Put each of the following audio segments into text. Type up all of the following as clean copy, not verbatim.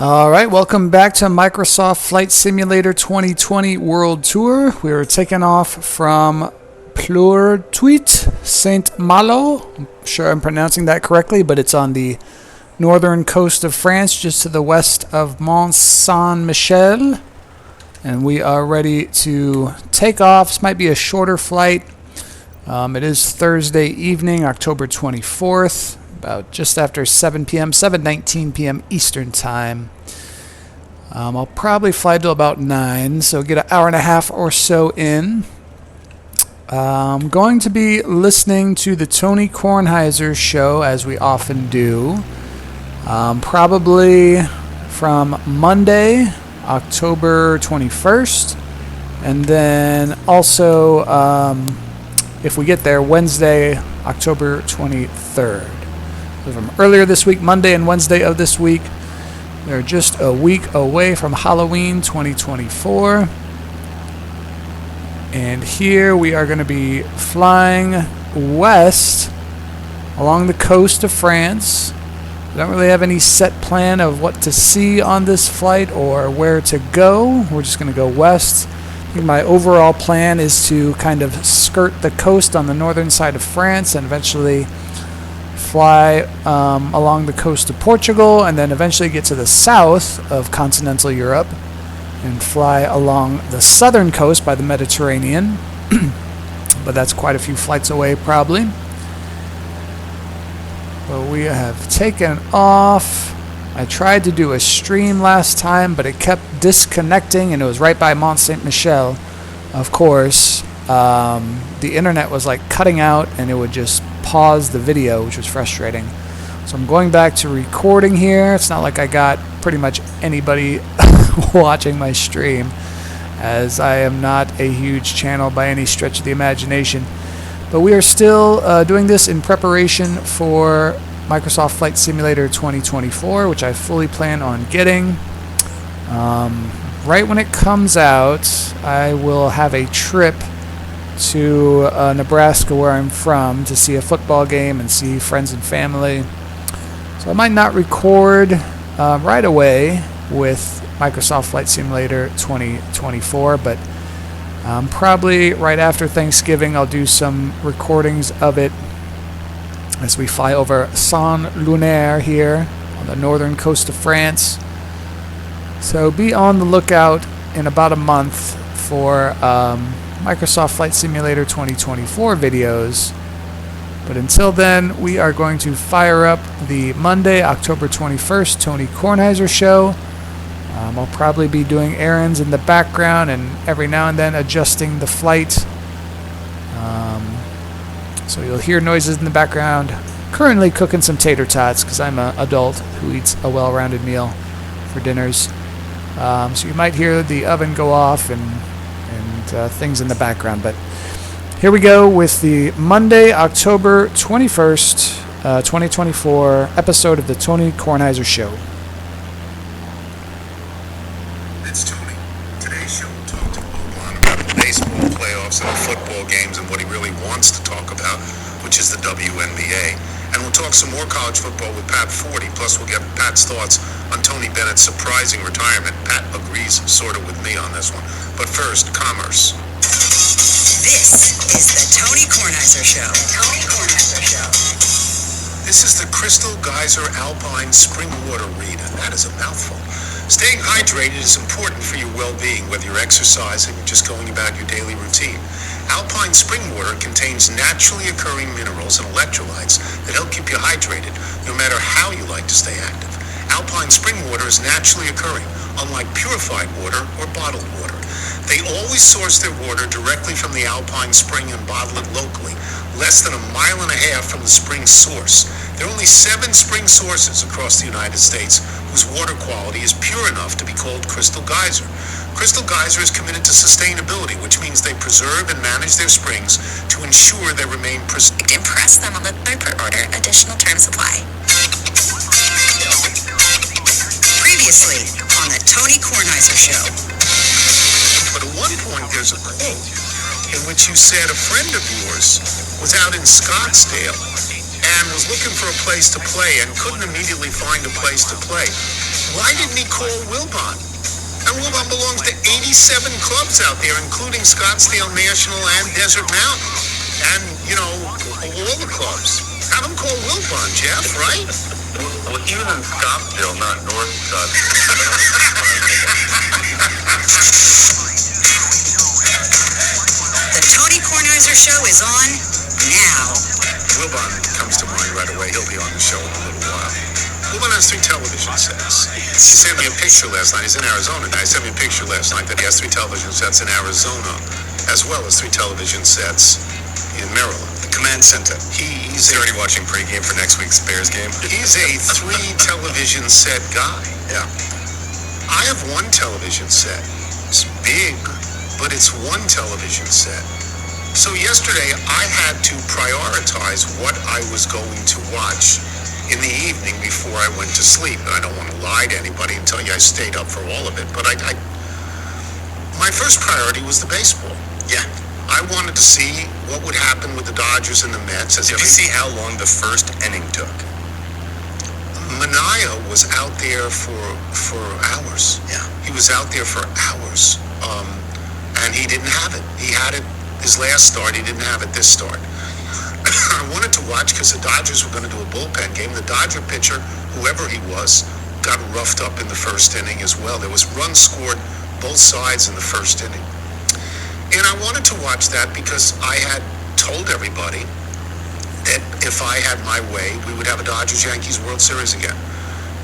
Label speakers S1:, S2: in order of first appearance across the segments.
S1: All right, welcome back to Microsoft Flight Simulator 2020 World Tour. We are taking off from Pleurtuit, Saint-Malo. I'm sure I'm pronouncing that correctly, but it's on the northern coast of France, just to the west of Mont Saint-Michel. And we are ready to take off. This might be a shorter flight. It is Thursday evening, October 24th. About just after 7 p.m., 7:19 p.m. Eastern Time. I'll probably fly till about 9, so get an hour and a half or so in. I'm going to be listening to the Tony Kornheiser show, as we often do. Probably from Monday, October 21st, and then also, if we get there, Wednesday, October 23rd. From earlier this week, Monday and Wednesday of this week. They're just a week away from Halloween 2024. And here we are going to be flying west along the coast of France. We don't really have any set plan of what to see on this flight or where to go. We're just going to go west. I think my overall plan is to kind of skirt the coast on the northern side of France and eventually fly along the coast of Portugal, and then eventually get to the south of continental Europe and fly along the southern coast by the Mediterranean. But that's quite a few flights away probably. But we have taken off. I tried to do a stream last time, but it kept disconnecting, and it was right by Mont Saint-Michel, of course. The internet was like cutting out, and it would just pause the video, which was frustrating. So I'm going back to recording here. It's not like I got pretty much anybody watching my stream, as I am not a huge channel by any stretch of the imagination. But we are still doing this in preparation for Microsoft Flight Simulator 2024, which I fully plan on getting. Right when it comes out, I will have a trip to Nebraska, where I'm from, to see a football game and see friends and family. So I might not record right away with Microsoft Flight Simulator 2024, but probably right after Thanksgiving I'll do some recordings of it as we fly over Saint-Lunaire here on the northern coast of France. So be on the lookout in about a month for Microsoft Flight Simulator 2024 videos. But until then, we are going to fire up the Monday, October 21st Tony Kornheiser show. I'll probably be doing errands in the background and every now and then adjusting the flight. So you'll hear noises in the background. Currently cooking some tater tots because I'm an adult who eats a well-rounded meal for dinners. So you might hear the oven go off and things in the background. But here we go with the Monday, October 21st, 2024 episode of the Tony Kornheiser Show.
S2: It's Tony. Today's show will talk to Oban about the baseball playoffs and the football games and what he really wants to talk about, which is the WNBA. And we'll talk some more college football with Pat 40. Plus, we'll get Pat's thoughts on Tony Bennett's surprising retirement. Pat agrees sort of with me on this one. But first, commerce.
S3: This is the Tony Kornheiser Show. Tony Kornheiser Show.
S2: This is the Crystal Geyser Alpine Spring Water Read, and that is a mouthful. Staying hydrated is important for your well-being, whether you're exercising or just going about your daily routine. Alpine spring water contains naturally occurring minerals and electrolytes that help keep you hydrated, no matter how you like to stay active. Alpine spring water is naturally occurring, unlike purified water or bottled water. They always source their water directly from the Alpine spring and bottle it locally, less than 1.5 miles from the spring source. There are only 7 spring sources across the United States whose water quality is pure enough to be called Crystal Geyser. Crystal Geyser is committed to sustainability, which means they preserve and manage their springs to ensure they remain
S3: Impress them on the third per order. Additional terms apply. Previously on the Tony Kornheiser Show.
S2: But at one point there's a quote in which you said a friend of yours was out in Scottsdale and was looking for a place to play and couldn't immediately find a place to play. Why didn't he call Wilbon? And Wilbon belongs to 87 clubs out there, including Scottsdale National and Desert Mountain. And, all the clubs. Have him call Wilbon, Jeff, right?
S4: Well, even in Scottsdale, not North Scottsdale.
S3: The Tony Kornheiser Show is on now.
S2: Wilbon comes to mind right away. He'll be on the show in a little while. Wilbon has 3 television sets. He sent me a picture last night. He's in Arizona now. He sent me a picture last night that he has 3 television sets in Arizona, as well as 3 television sets in Maryland.
S4: The command center. He's already watching pregame for next week's Bears game.
S2: He's a 3 television set guy.
S4: Yeah.
S2: I have 1 television set. It's big, but it's 1 television set. So yesterday I had to prioritize what I was going to watch in the evening before I went to sleep. And I don't want to lie to anybody and tell you I stayed up for all of it, but my first priority was the baseball.
S4: Yeah.
S2: I wanted to see what would happen with the Dodgers and the Mets.
S4: Did you see how long the first inning took?
S2: Mania was out there for hours.
S4: Yeah.
S2: He was out there for hours. And he didn't have it. He had it his last start. He didn't have it this start. I wanted to watch because the Dodgers were going to do a bullpen game. The Dodger pitcher, whoever he was, got roughed up in the first inning as well. There was runs scored both sides in the first inning. And I wanted to watch that because I had told everybody that if I had my way, we would have a Dodgers-Yankees World Series again.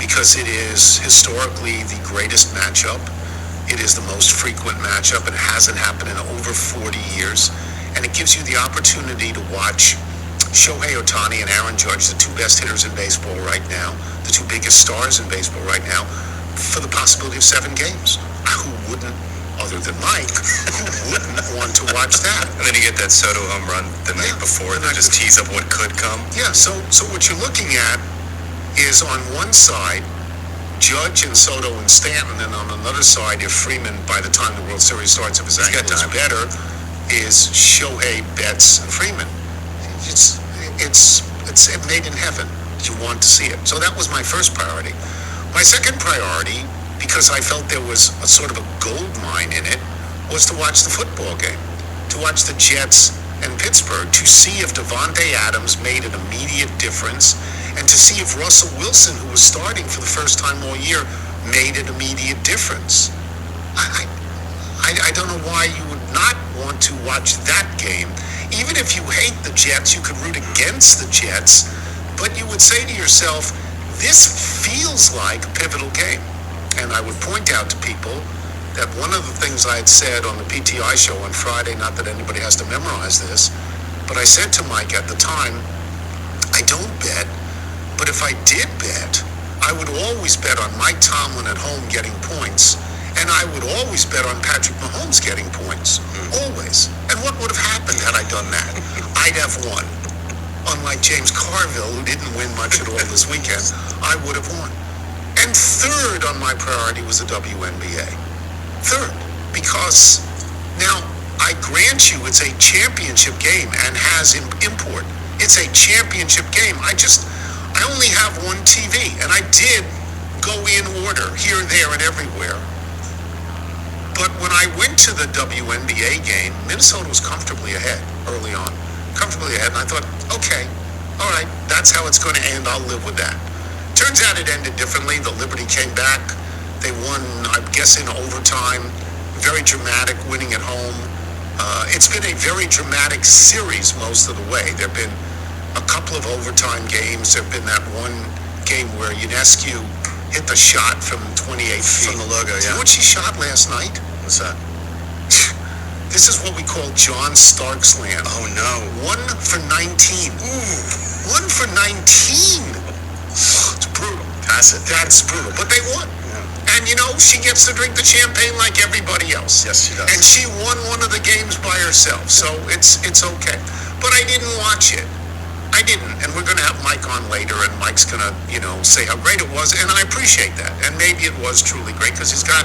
S2: Because it is historically the greatest matchup. It is the most frequent matchup. It hasn't happened in over 40 years. And it gives you the opportunity to watch Shohei Ohtani and Aaron Judge, the 2 best hitters in baseball right now, the 2 biggest stars in baseball right now, for the possibility of 7 games. Who wouldn't, other than Mike, who wouldn't want to watch that?
S4: And then you get that Soto home run the night before that just tees up what could come.
S2: Yeah, so what you're looking at is on one side, Judge and Soto and Stanton, and on another side, if Freeman, by the time the World Series starts, if his ankle is better, is Shohei, Betts, and Freeman. It's made in heaven. You want to see it. So that was my first priority. My second priority, because I felt there was a sort of a gold mine in it, was to watch the football game, to watch the Jets and Pittsburgh, to see if Devontae Adams made an immediate difference, and to see if Russell Wilson, who was starting for the first time all year, made an immediate difference. I don't know why you would not want to watch that game. Even if you hate the Jets, you could root against the Jets, but you would say to yourself, this feels like a pivotal game. And I would point out to people that one of the things I had said on the PTI show on Friday, not that anybody has to memorize this, but I said to Mike at the time, I don't bet, but if I did bet, I would always bet on Mike Tomlin at home getting points, and I would always bet on Patrick Mahomes getting points. Always. And what would have happened had I done that? I'd have won. Unlike James Carville, who didn't win much at all this weekend, I would have won. And third on my priority was the WNBA. Third, because now I grant you it's a championship game and has import. It's a championship game. I only have one TV, and I did go in order here, there, and everywhere. But when I went to the WNBA game, Minnesota was comfortably ahead early on. Comfortably ahead, and I thought, okay, all right, that's how it's going to end. I'll live with that. Turns out it ended differently. The Liberty came back. They won, I guess, in overtime. Very dramatic, winning at home. It's been a very dramatic series most of the way. There have been a couple of overtime games. There have been that one game where Ionescu hit the shot from 28 feet.
S4: From the logo,
S2: Do you
S4: yeah.
S2: know what she shot last night?
S4: What's that?
S2: This is what we call John Starks land.
S4: Oh, no.
S2: 1 for 19. Ooh. 1 for 19. Oh, it's brutal. That's brutal. But they won. Yeah. And, she gets to drink the champagne like everybody else.
S4: Yes, she does.
S2: And she won one of the games by herself. So it's okay. But I didn't watch it. I didn't. And we're going to have Mike on later, and Mike's going to, say how great it was. And I appreciate that. And maybe it was truly great because he's got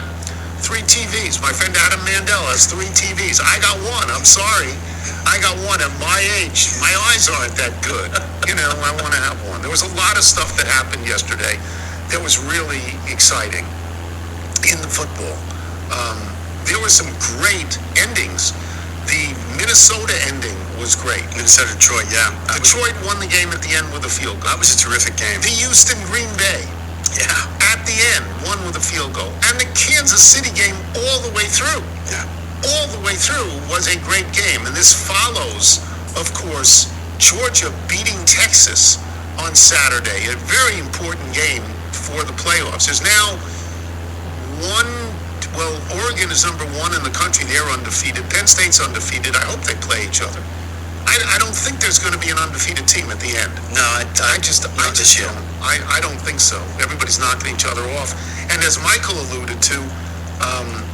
S2: 3 TVs. My friend Adam Mandel has 3 TVs. I got one. I'm sorry. I got one at my age. My eyes aren't that good. I want to have one. There was a lot of stuff that happened yesterday that was really exciting in the football. There were some great endings. The Minnesota ending was great.
S4: Minnesota-Detroit, yeah.
S2: Detroit won the game at the end with a field goal.
S4: That was a terrific game.
S2: The Houston-Green Bay,
S4: Yeah.
S2: at the end, won with a field goal. And the Kansas City game all the way through.
S4: Yeah.
S2: All the way through was a great game. And this follows, of course, Georgia beating Texas on Saturday. A very important game for the playoffs. There's now Oregon is number 1 in the country. They're undefeated. Penn State's undefeated. I hope they play each other. I don't think there's going to be an undefeated team at the end.
S4: No, I
S2: just don't. I don't think so. Everybody's knocking each other off. And as Michael alluded to,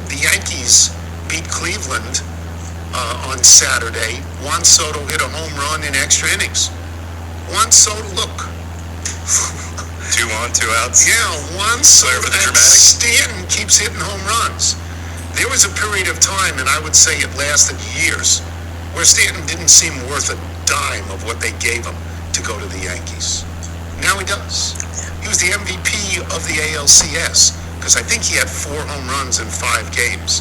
S2: the Yankees beat Cleveland on Saturday. Juan Soto hit a home run in extra innings. Juan Soto, look.
S4: 2 on, 2 outs.
S2: Yeah, Juan Soto.
S4: For the
S2: And
S4: dramatic.
S2: Stanton keeps hitting home runs. There was a period of time, and I would say it lasted years, where Stanton didn't seem worth a dime of what they gave him to go to the Yankees. Now he does. He was the MVP of the ALCS, because I think he had 4 home runs in 5 games.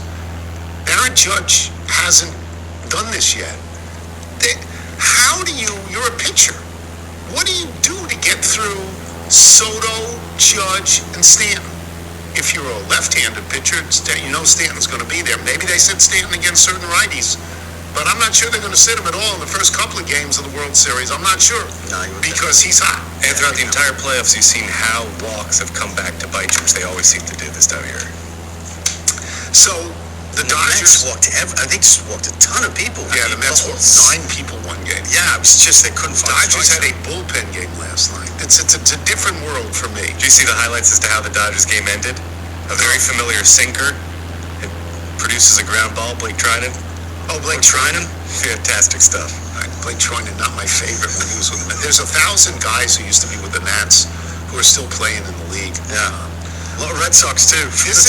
S2: Aaron Judge hasn't done this yet. You're a pitcher. What do you do to get through Soto, Judge, and Stanton? If you're a left-handed pitcher, you know Stanton's going to be there. Maybe they sit Stanton against certain righties, but I'm not sure they're going to sit him at all in the first couple of games of the World Series. I'm not sure, because he's hot.
S4: And throughout the entire playoffs, you've seen how walks have come back to bite you, which they always seem to do this time of year.
S2: So the Dodgers
S4: walked walked a ton of people.
S2: Yeah, the Mets walked 9 people one game.
S4: Yeah, it was just they couldn't find
S2: Dodgers had
S4: strikes.
S2: a bullpen game last night. It's a different world for me.
S4: Did you see the highlights as to how the Dodgers game ended? A very familiar sinker. It produces a ground ball. Blake Trinan.
S2: Oh, Blake Trinan?
S4: Fantastic stuff.
S2: Blake Trinan, not my favorite when he was with the Mets. There's 1,000 guys who used to be with the Nats who are still playing in the league.
S4: Yeah. A lot of Red Sox too.
S2: This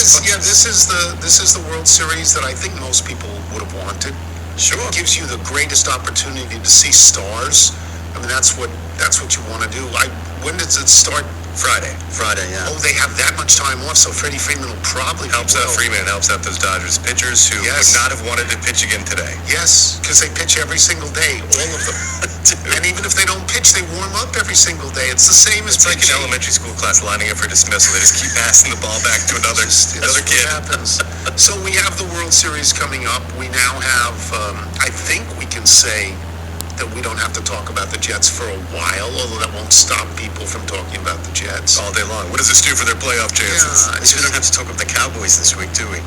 S2: is the World Series that I think most people would have wanted.
S4: Sure.
S2: It gives you the greatest opportunity to see stars. I mean, that's what you want to do. When does it start?
S4: Friday, yeah.
S2: Oh, they have that much time off, so Freddie Freeman will probably
S4: Helps out Freeman, helps out those Dodgers pitchers who
S2: Yes.
S4: would not have wanted to pitch again today.
S2: Yes, because they pitch every single day, all of them. And even if they don't pitch, they warm up every single day. It's the same as
S4: It's like an
S2: pitching.
S4: elementary school class lining up for dismissal. They just keep passing the ball back to another
S2: That's
S4: kid.
S2: what happens. So we have the World Series coming up. We now have, I think we can say that we don't have to talk about the Jets for a while, although that won't stop people from talking about the Jets.
S4: all day long. What does this do for their playoff chances?
S2: Yeah,
S4: At least we don't have to talk about the Cowboys this week, do we?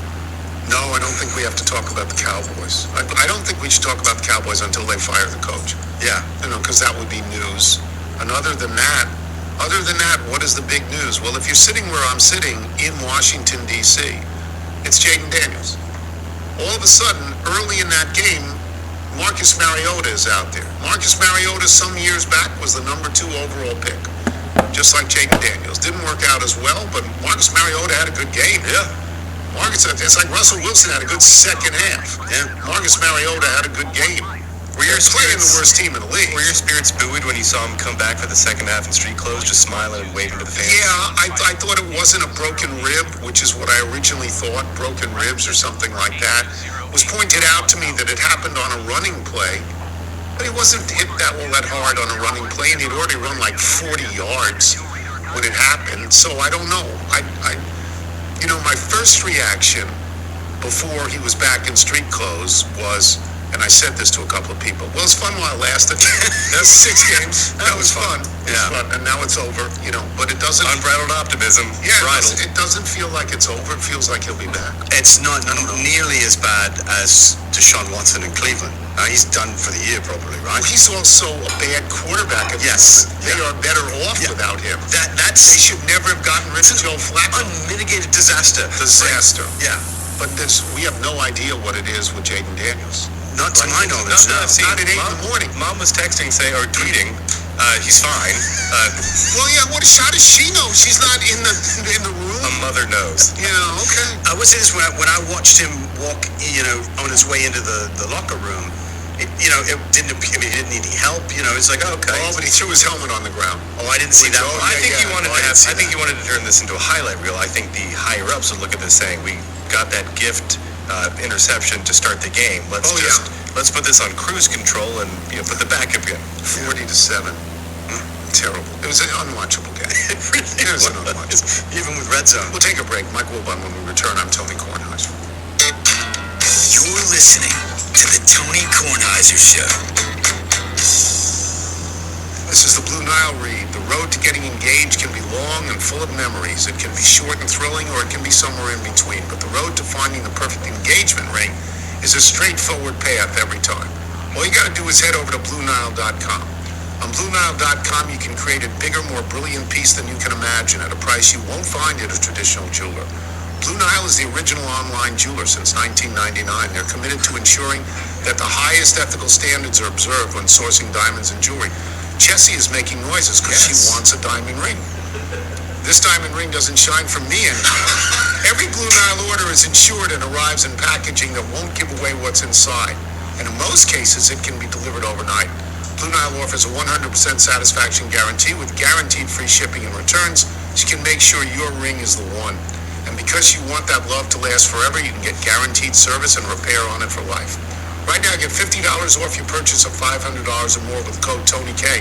S2: No, I don't think we have to talk about the Cowboys. I don't think we should talk about the Cowboys until they fire the coach.
S4: Yeah.
S2: Because that would be news. And other than that, what is the big news? Well, if you're sitting where I'm sitting in Washington, D.C., it's Jaden Daniels. All of a sudden, early in that game, Marcus Mariota is out there. Marcus Mariota, some years back, was the number 2 overall pick, just like Jaden Daniels. Didn't work out as well, but Marcus Mariota had a good game.
S4: Yeah.
S2: It's like Russell Wilson had a good second half.
S4: Yeah.
S2: Marcus Mariota had a good game.
S4: Were your
S2: They're playing the
S4: spirits-
S2: worst team in the league.
S4: Were your spirits buoyed when you saw him come back for the second half in street clothes, just smiling and waving to the fans?
S2: Yeah, I thought it wasn't a broken rib, which is what I originally thought, broken ribs or something like that. It was pointed out to me that it happened on a running play, but he wasn't hit that hard on a running play, and he'd already run like 40 yards when it happened, so I don't know. My first reaction before he was back in street clothes was, and I said this to a couple of people, well, it's fun while it lasted. That's 6 games. That was fun. It was fun. And now it's over, but it doesn't...
S4: Unbridled optimism.
S2: Yeah,
S4: Bridled.
S2: it doesn't feel like it's over. It feels like he'll be back.
S5: It's not nearly as bad as Deshaun Watson in Cleveland. He's done for the year probably, right?
S2: He's also a bad quarterback at the
S5: Yes.
S2: moment. They are better off without him. They
S5: That's
S2: should never have gotten rid of Joe Flacco.
S5: unmitigated disaster.
S2: Disaster.
S5: Yeah.
S2: But we have no idea what it is with Jaden Daniels.
S5: Not to my knowledge, no.
S4: I've seen
S2: Not at 8 in
S4: Mom-
S2: the morning.
S4: Mom was texting, or tweeting, he's fine.
S2: Well, yeah, how does she know? She's not in the room?
S4: A mother knows.
S2: Yeah, okay.
S5: I would say this, when I watched him walk, on his way into the locker room, it didn't. I mean, he didn't need any help. It's like, okay.
S2: Oh, but he threw his helmet on the ground.
S5: Oh, I didn't see that.
S2: Oh,
S4: I think
S2: yeah,
S4: he wanted
S2: oh,
S4: to
S2: I
S4: have.
S2: didn't see
S4: I think
S2: that.
S4: he wanted to turn this into a highlight reel. I think the higher ups would look at this saying, "We got that gift interception to start the game. Let's let's put this on cruise control and put the backup in."
S2: 40-7. Terrible. It was an unwatchable game. It was an unwatchable.
S5: Even with Red Zone.
S2: We'll take a break. Mike Wilbon, when we return, I'm Tony Kornheiser.
S3: You're listening to the Tony Kornheiser Show.
S2: This is the Blue Nile read. The road to getting engaged can be long and full of memories. It can be short and thrilling, or it can be somewhere in between. But the road to finding the perfect engagement ring is a straightforward path every time. All you got to do is head over to BlueNile.com. On BlueNile.com, you can create a bigger, more brilliant piece than you can imagine at a price you won't find at a traditional jeweler. Blue Nile is the original online jeweler since 1999. They're committed to ensuring that the highest ethical standards are observed when sourcing diamonds and jewelry. Chessie is making noises because she wants a diamond ring. This diamond ring doesn't shine for me anymore. Every Blue Nile order is insured and arrives in packaging that won't give away what's inside. And in most cases, it can be delivered overnight. Blue Nile offers a 100% satisfaction guarantee with guaranteed free shipping and returns, so you can make sure your ring is the one. And because you want that love to last forever, you can get guaranteed service and repair on it for life. Right now, get $50 off your purchase of $500 or more with code TonyK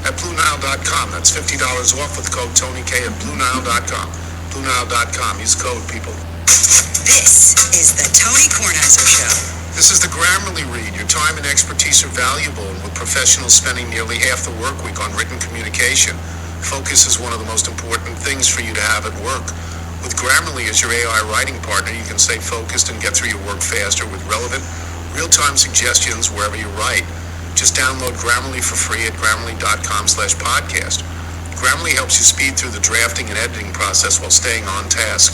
S2: at BlueNile.com. That's $50 off with code TonyK at BlueNile.com. BlueNile.com. Use code, people.
S3: This is the Tony Kornheiser Show.
S2: This is the Grammarly read. Your time and expertise are valuable, and with professionals spending nearly half the work week on written communication, focus is one of the most important things for you to have at work. With Grammarly as your AI writing partner, you can stay focused and get through your work faster with relevant, real-time suggestions wherever you write. Just download Grammarly for free at Grammarly.com/podcast. Grammarly helps you speed through the drafting and editing process while staying on task.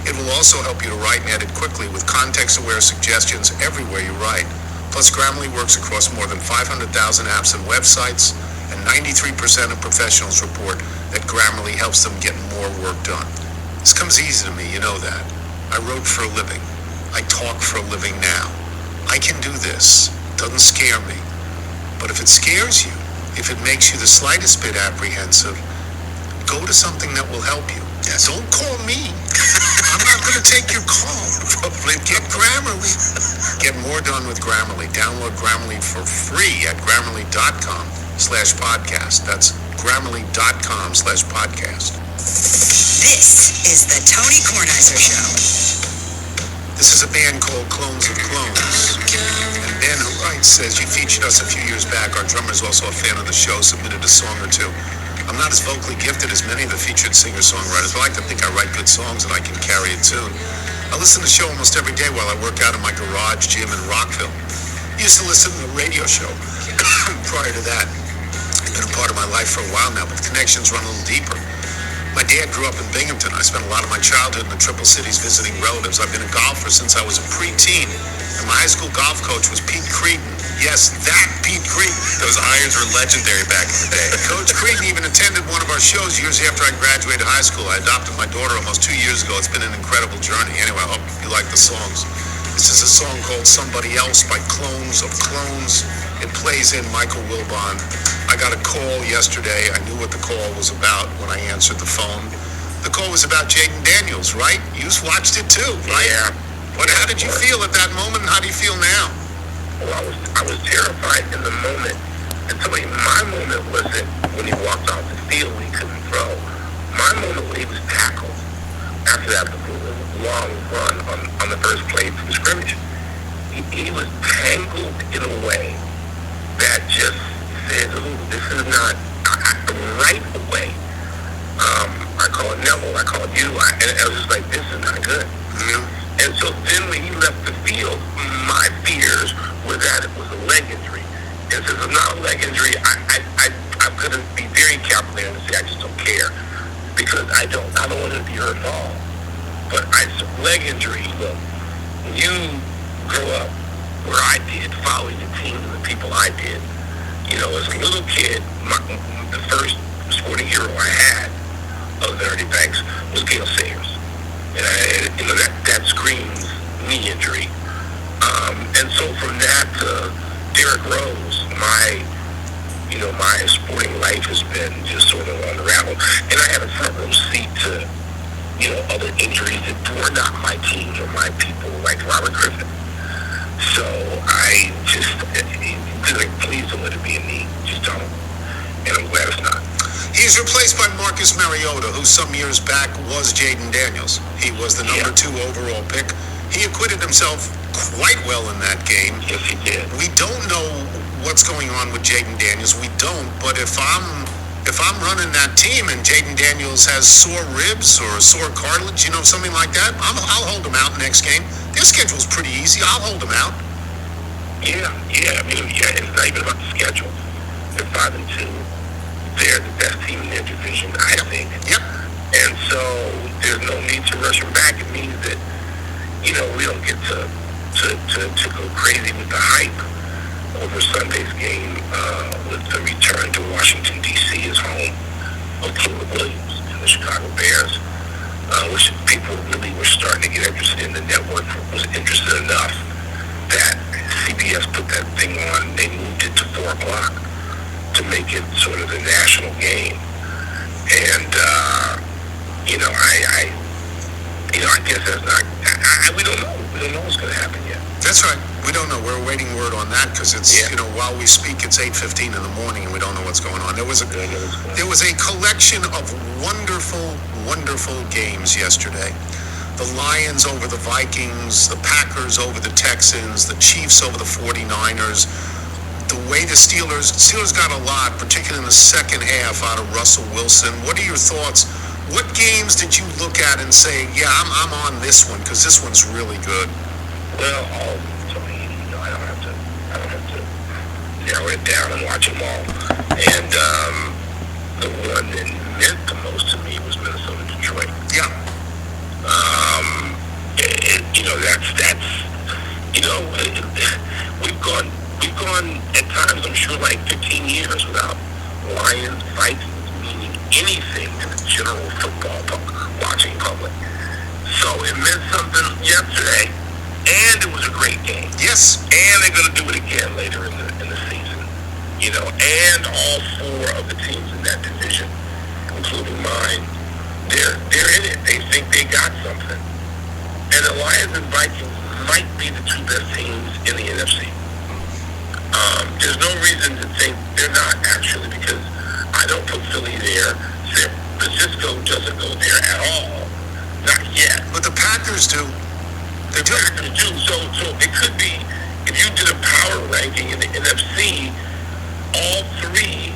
S2: It will also help you to write and edit quickly with context-aware suggestions everywhere you write. Plus, Grammarly works across more than 500,000 apps and websites, and 93% of professionals report that Grammarly helps them get more work done. This comes easy to me, you know that. I wrote for a living. I talk for a living now. I can do this. Doesn't scare me. But if it scares you, if it makes you the slightest bit apprehensive, go to something that will help you.
S5: Yes.
S2: Don't call me. I'm not going to take your call. Get Grammarly. Get more done with Grammarly. Download Grammarly for free at Grammarly.com/podcast. That's Grammarly.com/podcast.
S3: This is the Tony Kornheiser Show.
S2: This is a band called Clones of Clones. And Ben, who writes, says, you featured us a few years back. Our drummer is also a fan of the show, submitted a song or two. I'm not as vocally gifted as many of the featured singer-songwriters, but I like to think I write good songs and I can carry a tune. I listen to the show almost every day while I work out in my garage gym in Rockville. I used to listen to the radio show prior to that. It's been a part of my life for a while now, but the connections run a little deeper. My dad grew up in Binghamton. I spent a lot of my childhood in the Triple Cities visiting relatives. I've been a golfer since I was a preteen, and my high school golf coach was Pete Creedon. Yes, that Pete Creedon.
S4: Those irons were legendary back in the day.
S2: Coach Creedon even attended one of our shows years after I graduated high school. I adopted my daughter almost 2 years ago. It's been an incredible journey. Anyway, I hope you like the songs. This is a song called Somebody Else by Clones of Clones. It plays in Michael Wilbon. I got a call yesterday. I knew what the call was about when I answered the phone. The call was about Jaden Daniels, right? You watched it too, right?
S6: Yeah.
S2: How did you feel at that moment, and how do you feel now?
S6: Well, I was terrified in the moment. And so my moment wasn't when he walked off the field and he couldn't throw. My moment when he was tackled after that long run on the first play from scrimmage. He was tangled in a way that just said, "Ooh, this is not right away." I call it Neville, I call it you, and I was just like, this is not good.
S2: Mm-hmm.
S6: And so then when he left the field, my fears were that it was a leg injury. And since it's not a leg injury, I'm going to be very careful there and say I just don't care, because I don't want him to be hurt at all. But leg injury, look, when you grow up where I did, following the team and the people I did, as a little kid, the first sporting hero I had of the Ernie Banks was Gail Sayers. And that screams knee injury. And so from that to Derrick Rose, my sporting life has been just sort of unraveled. And I had a front row seat to, other injuries that were not my team or my people, like Robert Griffin. So I just, please don't let it be a knee. Just don't. And I'm glad it's not.
S2: He's replaced by Marcus Mariota, who some years back was Jaden Daniels. He was the number 2 overall pick. He acquitted himself quite well in that game.
S6: Yes, he did.
S2: We don't know what's going on with Jaden Daniels. We don't. But if I'm running that team and Jaden Daniels has sore ribs or sore cartilage, something like that, I'll hold him out next game. Their schedule's pretty easy. I'll hold him out.
S6: Yeah. I mean, it's not even about the schedule. They're 5-2. They're the best team in their division, I think.
S2: Yep.
S6: And so there's no need to rush them back. It means that, we don't get to go crazy with the hype over Sunday's game with the return to Washington, D.C. as home of Caleb Williams and the Chicago Bears, which people really were starting to get interested in. The network was interested enough that CBS put that thing on. They moved it to 4 o'clock to make it sort of the national game. And, I guess that's not, we don't know. We don't know what's going to happen yet.
S2: That's right. We don't know. We're awaiting word on that because it's, while we speak, it's 8:15 in the morning and we don't know what's going on. There was a collection of wonderful, wonderful games yesterday. The Lions over the Vikings, the Packers over the Texans, the Chiefs over the 49ers. The way the Steelers got a lot, particularly in the second half, out of Russell Wilson. What are your thoughts? What games did you look at and say, yeah, I'm on this one because this one's really good?
S6: Well, Tony, I don't have to narrow it down and watch them all. And the one that meant the most to me was Minnesota Detroit.
S2: Yeah.
S6: We've gone at times, I'm sure, like 15 years without Lions, Vikings meaning anything to the general football watching public. So it meant something yesterday, and it was a great game.
S2: Yes.
S6: And they're going to do it again later in the season. And all 4 of the teams in that division, including mine, they're in it. They think they got something. And the Lions and Vikings might be the 2 best teams in the NFC. There's no reason to think they're not, actually, because I don't put Philly there. San Francisco doesn't go there at all. Not yet.
S2: But the Packers do.
S6: The Packers do. So it could be, if you did a power ranking in the NFC, all 3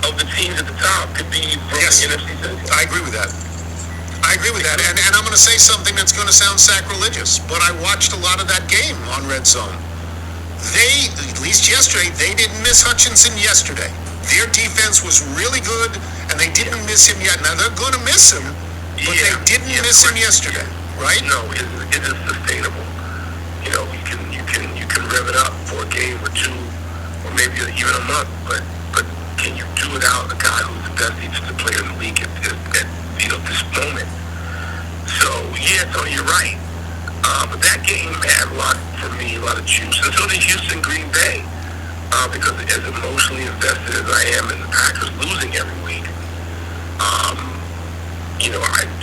S6: of the teams at the top could be from the NFC Central.
S2: I agree with that. And I'm going to say something that's going to sound sacrilegious, but I watched a lot of that game on Red Zone. They, at least yesterday, they didn't miss Hutchinson yesterday. Their defense was really good, and they didn't miss him yet. Now, they're going to miss him, but they didn't miss him yesterday, right?
S6: No, it is sustainable. You can rev it up for a game or 2, or maybe even a month, but can you do it out a guy who's the best defensive player in the league at this moment? So, Tony, you're right. But that game had a lot of juice. And so did Houston, Green Bay. Because as emotionally invested as I am in the Packers losing every week,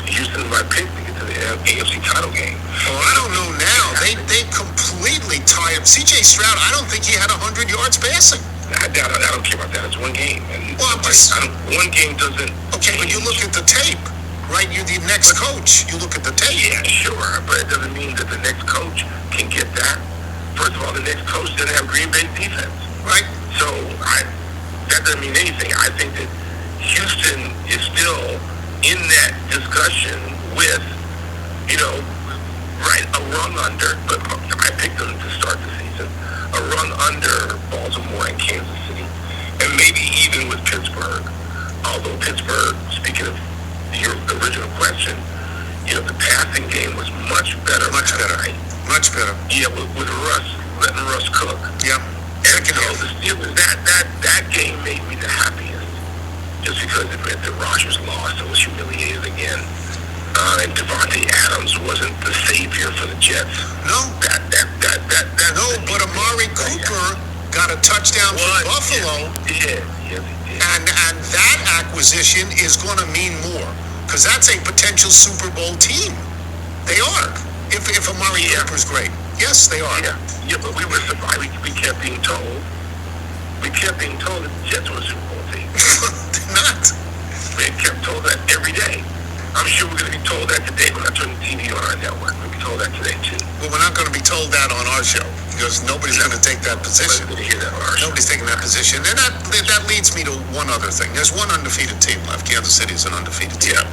S6: Houston is my pick to get to the AFC title game.
S2: Well, I don't know now. They completely tie up. C.J. Stroud, I don't think he had 100 yards passing.
S6: I don't care about that. It's one game. And one game doesn't
S2: Okay,
S6: change.
S2: but you look at the tape, right? You're the next coach. You look at the tape.
S6: Yeah, sure. But it doesn't mean that the next coach can get that. First of all, the next coach doesn't have Green Bay's defense.
S2: Right.
S6: So that doesn't mean anything. I think that Houston is still in that discussion with, a run under, but I picked them to start the season, a run under Baltimore and Kansas City, and maybe even with Pittsburgh. Although Pittsburgh, speaking of your original question, the passing game was much better.
S2: Much better.
S6: Night.
S2: Much better.
S6: Yeah, with Russ, letting Russ cook.
S2: Yep.
S6: And the Steelers, that game made me the happiest, just because it meant that Rodgers lost and was humiliated again, and Devontae Adams wasn't the savior for the Jets.
S2: No.
S6: That
S2: No, but Amari Cooper got a touchdown from Buffalo.
S6: Yes, he did.
S2: And that acquisition is going to mean more because that's a potential Super Bowl team. They are. If Amari Cooper's great. Yes, they are.
S6: Yeah, but we were surprised. We kept being told. We kept being told that the Jets were a Super Bowl team.
S2: They're not.
S6: We kept told that every day. I'm sure we're going to be told that today when I turn the TV on our network. We'll be told that today, too.
S2: Well, we're not going to be told that on our show because nobody's going to take that position.
S6: Hear that on our show.
S2: Nobody's taking that position. And that leads me to one other thing. There's one undefeated team left. Kansas City is an undefeated team.
S6: Yeah.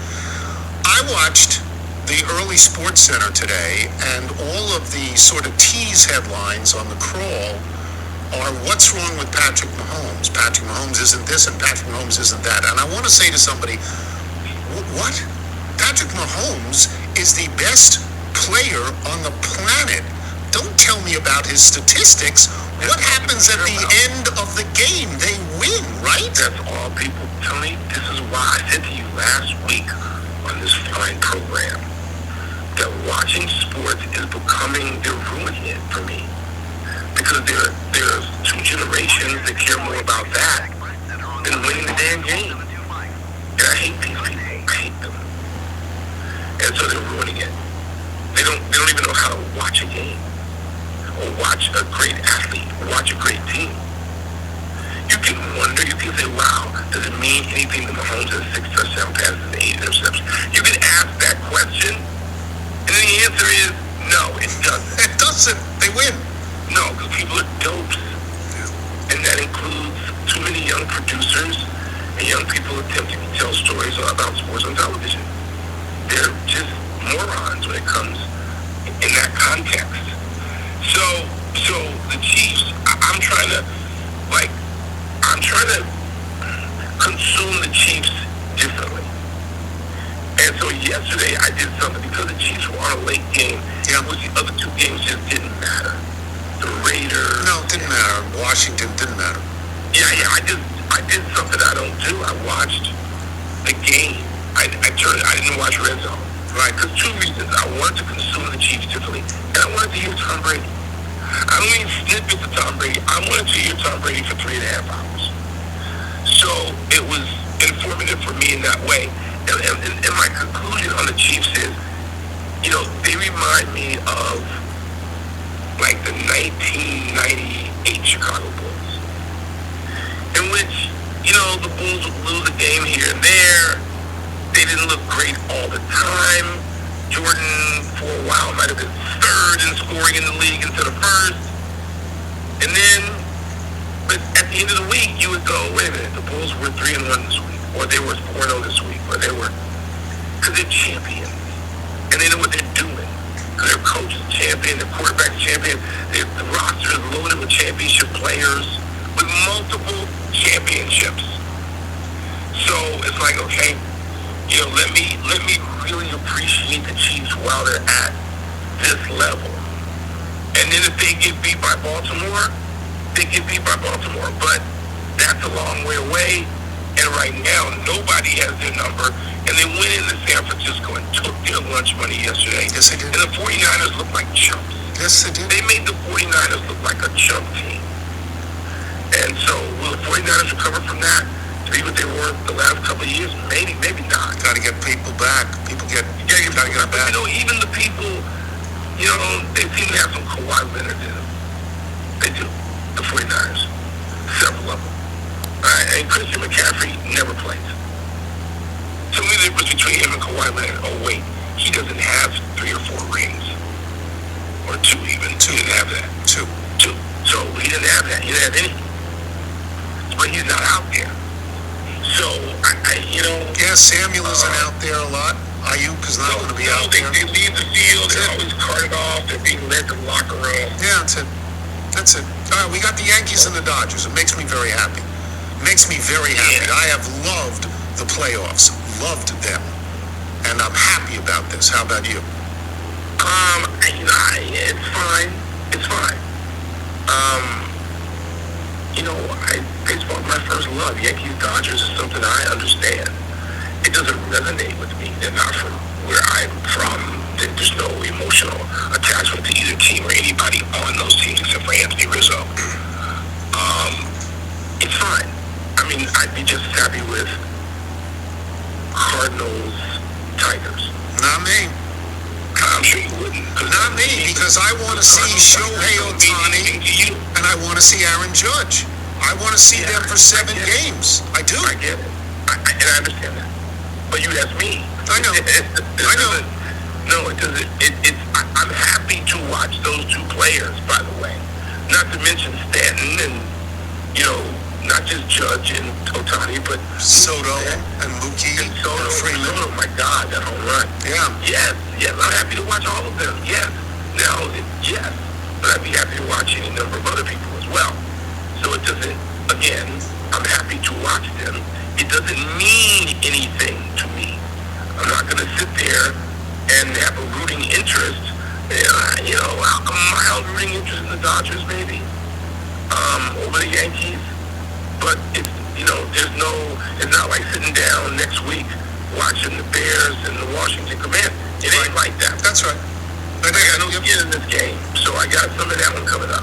S2: I watched the early Sports Center today, and all of the sort of tease headlines on the crawl are what's wrong with Patrick Mahomes. Patrick Mahomes isn't this and Patrick Mahomes isn't that. And I want to say to somebody, what? Patrick Mahomes is the best player on the planet. Don't tell me about his statistics. What happens at the end of the game? They win, right?
S6: That's all people, Tony. This is why I said to you last week on this fine program that watching sports is becoming, they're ruining it for me. Because there's two generations that care more about that than winning the damn game. And I hate these people. I hate them. And so they're ruining it. They don't even know how to watch a game or watch a great athlete or watch a great team. You can wonder, you can say, wow, does it mean anything that Mahomes has 6 touchdown passes and 8 interceptions? You can ask that question, and then the answer is no, it doesn't.
S2: It doesn't. They win.
S6: No, because people are dopes. And that includes too many young producers and young people attempting to tell stories about sports on television. They're just morons when it comes in that context. So the Chiefs, I'm trying to consume the Chiefs differently. And so yesterday I did something because the Chiefs were on a late game. Which the other two games just didn't matter. The Raiders.
S2: No, it didn't matter. Washington didn't matter.
S6: Yeah. I did something I don't do. I watched the game. I didn't watch Red Zone. Right. Because two reasons. I wanted to consume the Chiefs differently, and I wanted to hear Tom Brady. I don't mean snippets of Tom Brady. I wanted to hear Tom Brady for 3.5 hours. So it was informative for me in that way. And my conclusion on the Chiefs is, they remind me of like the 1998 Chicago Bulls, in which, the Bulls would lose a game here and there. They didn't look great all the time. Jordan, for a while, might have been third in scoring in the league instead of first. And then, but at the end of the week, you would go, wait a minute, the Bulls were 3-1 this week, or they were 4-0 this week, or they were, because they're champions. And they know what they're doing. Because their coach is champion, their quarterback's champion, the roster is loaded with championship players, with multiple championships. So it's like, okay, let me really appreciate the Chiefs while they're at this level. And then if they get beat by Baltimore, they get beat by Baltimore. But that's a long way away. And right now, nobody has their number. And they went into San Francisco and took their lunch money yesterday.
S2: Yes, they did.
S6: And the 49ers look like chumps.
S2: Yes, they did.
S6: They made the 49ers look like a chump team. And so will the 49ers recover from that to be what they were the last couple of years? Maybe, maybe not.
S2: Got to get people back. People get
S6: gotta get back. But, even the people, they seem to have some Kawhi Leonard in them. They do. The 49ers. Several of them. And Christian McCaffrey never plays. To me, the difference between him and Kawhi Leonard, wait, he doesn't have 3 or 4 rings. Or 2 even. 2. He didn't have that. 2. So he didn't have that. He didn't have anything. But he's not out there. So,
S2: Yeah, Samuel isn't out there a lot. Ayuk is not going to be out there.
S6: They leave the field. They're always carted off. They're being led to the locker room.
S2: Yeah, that's it. All right, we got the Yankees and the Dodgers. It makes me very happy. Yeah. I have loved the playoffs. Loved them. And I'm happy about this. How about you?
S6: It's fine. It's fine. Baseball is my first love. Yankees, Dodgers is something I understand. It doesn't resonate with me. They're not from where I'm from. There's no emotional attachment to either team or anybody on those teams except for Anthony Rizzo. fine. I mean, I'd be just as happy with Cardinals, Tigers.
S2: Not me.
S6: I'm sure you wouldn't.
S2: Not me, because I want to see Shohei Ohtani and I want to see Aaron Judge. I want to see them for 7 games. I do.
S6: I get it. And I understand that. But you asked me.
S2: I know. I know.
S6: No, it doesn't. I'm happy to watch those two players, by the way. Not to mention Stanton and, not just Judge and Ohtani, but
S2: Soto and Mookie
S6: and Soto.
S2: Freeman.
S6: Oh my God, that home run.
S2: Yeah.
S6: Yes, I'm happy to watch all of them. Yes. Now, yes, but I'd be happy to watch any number of other people as well. So it doesn't. Again, I'm happy to watch them. It doesn't mean anything to me. I'm not going to sit there and have a rooting interest. A mild rooting interest in the Dodgers, maybe, over the Yankees. But it's not like sitting down next week watching the Bears and the Washington Commanders. It ain't like that.
S2: That's right.
S6: I got no skin in this game, so I got some of that one coming up.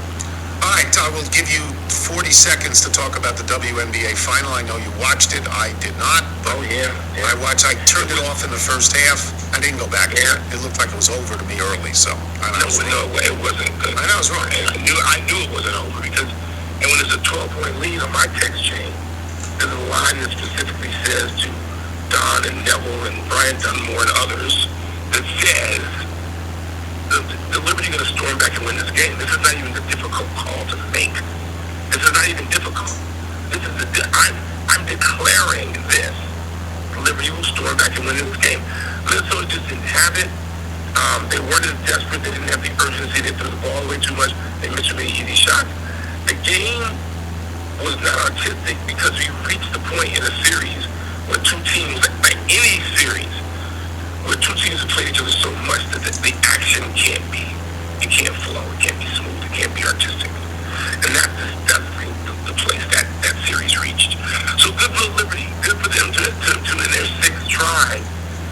S2: All right, I will give you 40 seconds to talk about the WNBA final. I know you watched it. I did not.
S6: Oh, yeah.
S2: I turned it off in the first half. I didn't go back.
S6: Yeah.
S2: It looked like it was over to me early, so I
S6: No, it wasn't good.
S2: I know, it was wrong.
S6: And I knew it wasn't over because, and when there's a 12-point lead on my text chain, there's a line that specifically says to Don and Neville and Brian Dunmore and others that says the Liberty going to storm back and win this game. This is not even a difficult call to make. This is not even difficult. I'm declaring this. The Liberty will storm back and win this game. Minnesota just didn't have it. They weren't as desperate. They didn't have the urgency. They threw the ball away too much. They missed too many easy shots. The game was not artistic because we reached the point in a series where two teams, like any series, where two teams have played each other so much that the action can't flow, it can't be smooth, it can't be artistic. And that's the place that series reached. So good for Liberty, good for them to in their 6th try,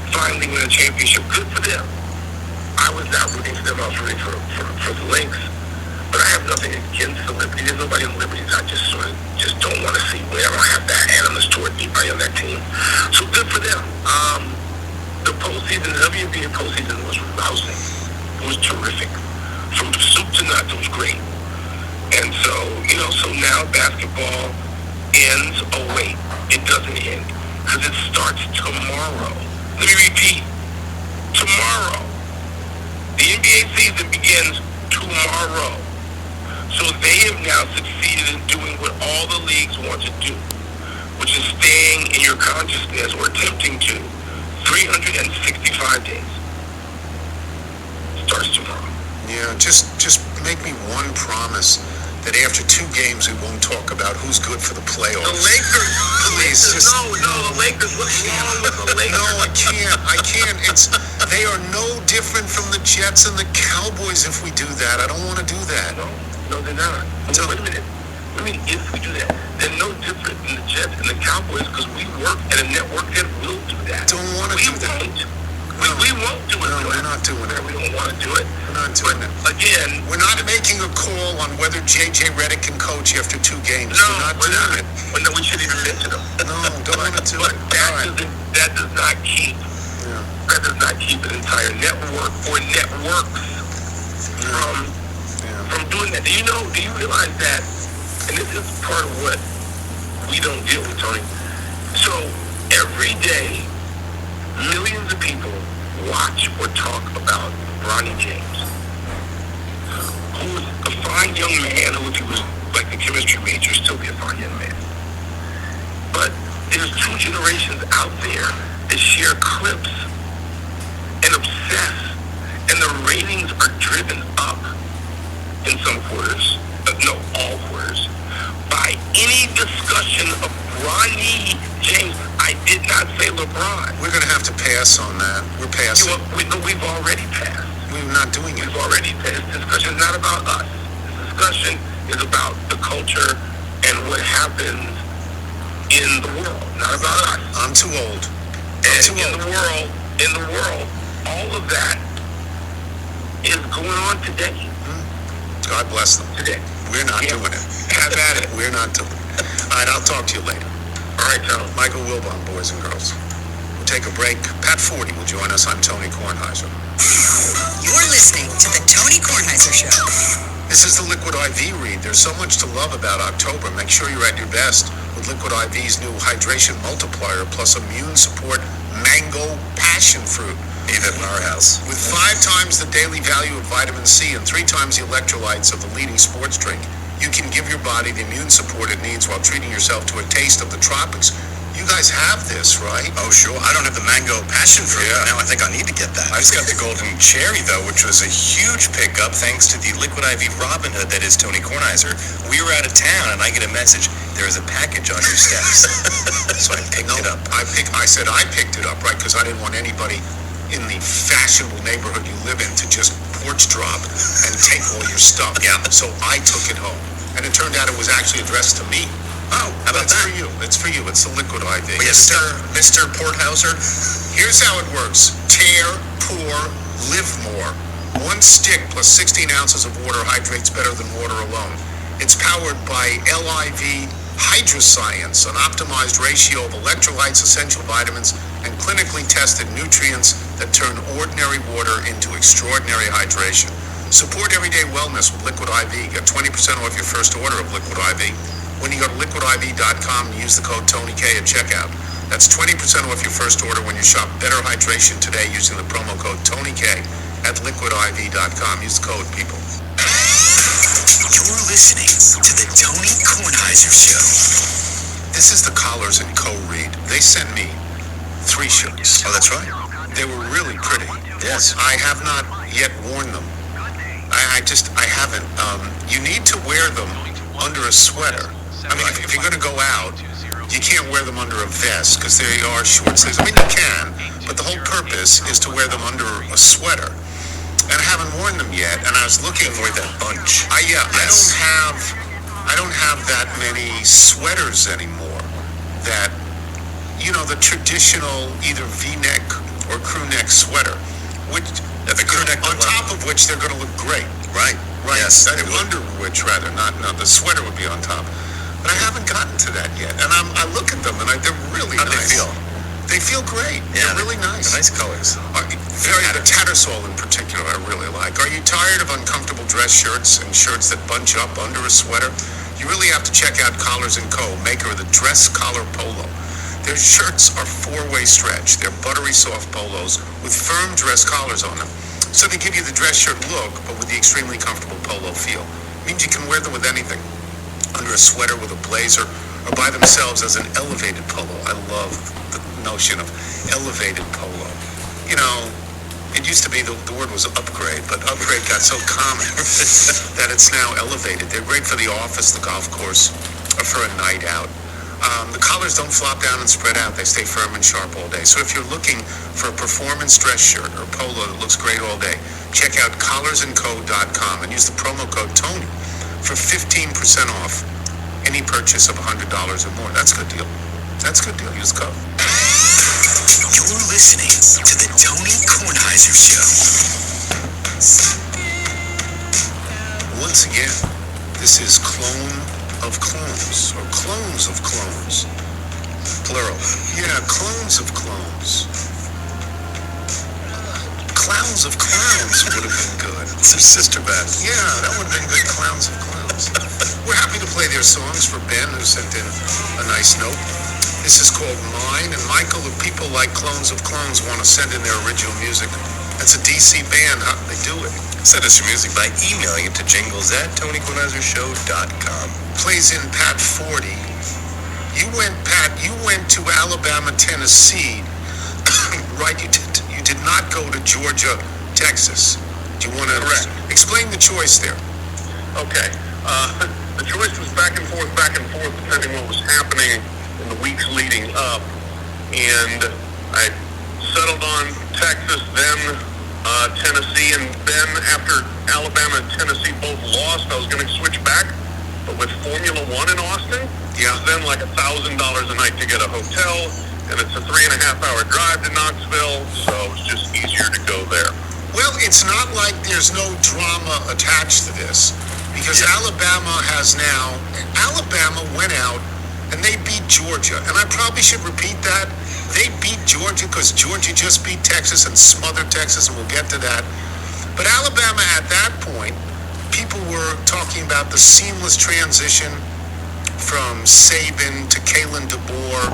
S6: finally win a championship, good for them. I was not rooting for them, I was rooting for the Lynx. But I have nothing against the Liberty. There's nobody in the Liberty I just don't want to see win. I don't have that animus toward anybody on that team. So good for them. The postseason, the WNBA postseason was rousing. It was terrific. From soup to nuts, it was great. And so, so now basketball ends. Oh, wait, it doesn't end. Because it starts tomorrow. Let me repeat. Tomorrow. The NBA season begins tomorrow. So they have now succeeded in doing what all the leagues want to do, which is staying in your consciousness or attempting to 365 days. Starts tomorrow.
S2: Yeah, just make me one promise that after 2 games we won't talk about who's good for the playoffs.
S6: The Lakers.
S2: Please, just
S6: the Lakers. What's wrong with the Lakers?
S2: No, I can't. They are no different from the Jets and the Cowboys if we do that. I don't want to do that.
S6: No, they're not. So, wait a minute. I mean, if we do that, they're no different than the Jets and the Cowboys because we work at a network that will do that.
S2: Don't want to do that.
S6: We won't do it.
S2: No, we're not doing it.
S6: We don't want to do it.
S2: We're not doing it.
S6: Again,
S2: we're not making a call on whether J.J. Redick can coach after 2 games.
S6: No,
S2: we're not doing it.
S6: Well, no, we shouldn't even mention them.
S2: No, don't want to do it.
S6: That does not keep.
S2: Yeah.
S6: That does not keep an entire network or networks from doing that. Do you realize that? And this is part of what we don't deal with, Tony. So every day, millions of people watch or talk about Bronny James, who is a fine young man who, if he was like a chemistry major, still be a fine young man. But there's 2 generations out there that share clips and obsess, and the ratings are driven up in some quarters, all quarters, by any discussion of Bronny James. I did not say LeBron.
S2: We're going to have to pass on that. We're passing.
S6: We've already passed.
S2: We're not doing it.
S6: We've already passed. This discussion is not about us. This discussion is about the culture and what happens in the world, not about us.
S2: I'm too old.
S6: In the world, all of that is going on today.
S2: God bless them.
S6: Today.
S2: We're not doing it. Have at it. We're not doing it. All right, I'll talk to you later.
S6: All right, Tom.
S2: Michael Wilbon, boys and girls. We'll take a break. Pat Forty will join us. I'm Tony Kornheiser.
S3: You're listening to the Tony Kornheiser Show.
S2: This is the Liquid IV read. There's so much to love about October. Make sure you're at your best with Liquid IV's new hydration multiplier plus immune support mango passion fruit.
S4: Even in our house.
S2: With 5 times the daily value of vitamin C and 3 times the electrolytes of the leading sports drink, you can give your body the immune support it needs while treating yourself to a taste of the tropics. You guys have this, right?
S5: Oh, sure. I don't have the mango passion fruit.
S4: Yeah.
S5: Now I think I need to get that.
S4: I just got the golden cherry, though, which was a huge pickup thanks to the Liquid IV Robin Hood that is Tony Kornheiser. We were out of town, and I get a message, there is a package on your steps. So I picked it up.
S2: I said I picked it up, right? Because I didn't want anybody in the fashionable neighborhood you live in to just porch drop and take all your stuff.
S5: Yeah.
S2: So I took it home. And it turned out it was actually addressed to me.
S5: Oh, how about
S2: It's
S5: that?
S2: for you. It's for you. It's the Liquid IV.
S5: Mr. Porthauser?
S2: Here's how it works. Tear, pour, live more. 1 stick plus 16 ounces of water hydrates better than water alone. It's powered by LIV Hydroscience, an optimized ratio of electrolytes, essential vitamins, and clinically tested nutrients that turn ordinary water into extraordinary hydration. Support everyday wellness with Liquid IV. Get 20% off your first order of Liquid IV when you go to liquidiv.com and use the code TonyK at checkout. That's 20% off your first order when you shop Better Hydration today using the promo code TonyK at liquidiv.com. Use the code, people.
S3: You're listening to the Tony Kornheiser Show.
S2: This is the Collars & Co. read. They sent me 3 shirts.
S5: Oh, that's right.
S2: They were really pretty.
S5: Yes.
S2: I have not yet worn them. I haven't. You need to wear them under a sweater. I mean, if you're going to go out, you can't wear them under a vest because they are short sleeves. I mean, you can, but the whole purpose is to wear them under a sweater. And I haven't worn them yet, and I was looking for that bunch.
S5: Yes.
S2: I don't have that many sweaters anymore. That, you know, the traditional either V-neck or crew neck sweater, which
S5: The crew neck
S2: on top of which they're going to look great.
S5: Right.
S2: Right.
S5: Yes.
S2: That under which rather, not the sweater would be on top. But I haven't gotten to that yet, and I look at them and they're really
S5: How do
S2: nice.
S5: they feel?
S2: They feel great.
S5: Yeah,
S2: They're really nice.
S5: Nice colors.
S2: The Tattersall in particular, I really like. Are you tired of uncomfortable dress shirts and shirts that bunch up under a sweater? You really have to check out Collars & Co., maker of the Dress Collar Polo. Their shirts are 4-way stretch. They're buttery soft polos with firm dress collars on them. So they give you the dress shirt look, but with the extremely comfortable polo feel. It means you can wear them with anything. Under a sweater, with a blazer, or by themselves as an elevated polo. I love the notion of elevated polo. You know, it used to be the word was upgrade, but upgrade got so common that it's now elevated. They're great for the office, the golf course, or for a night out. The collars don't flop down and spread out. They stay firm and sharp all day. So if you're looking for a performance dress shirt or polo that looks great all day, check out collarsandco.com and use the promo code TONY for 15% off any purchase of $100 or more. That's a good deal. That's a good deal. Use the code.
S3: You're listening to the Tony Kornheiser Show.
S2: Once again, this is Clone of Clones, or Clones of Clones. Plural. Yeah, Clones of Clones. Clowns of Clowns would have been good.
S5: Some sister bands.
S2: Yeah, that would have been good. Clowns of Clowns. We're happy to play their songs for Ben, who sent in a nice note. This is called Mine, and Michael, if people like Clones of Clones want to send in their original music, that's a DC band. How do they do it?
S4: Send us your music by emailing it to jingles@TonyKornheiserShow.com.
S2: Plays in Pat 40. Pat, you went to Alabama, Tennessee, right? You did not go to Georgia, Texas. Do you want to explain the choice there?
S6: Okay. The choice was back and forth, depending what was happening in the weeks leading up. And I settled on Texas, then Tennessee, and then after Alabama and Tennessee both lost, I was going to switch back. But with Formula One in Austin, it was then like $1,000 a night to get a hotel, and it's a 3.5-hour drive to Knoxville, so it's just easier to go there.
S2: Well, it's not like there's no drama attached to this, because Alabama went out and they beat Georgia. And I probably should repeat that. They beat Georgia because Georgia just beat Texas and smothered Texas, and we'll get to that. But Alabama at that point, people were talking about the seamless transition from Saban to Kalen DeBoer,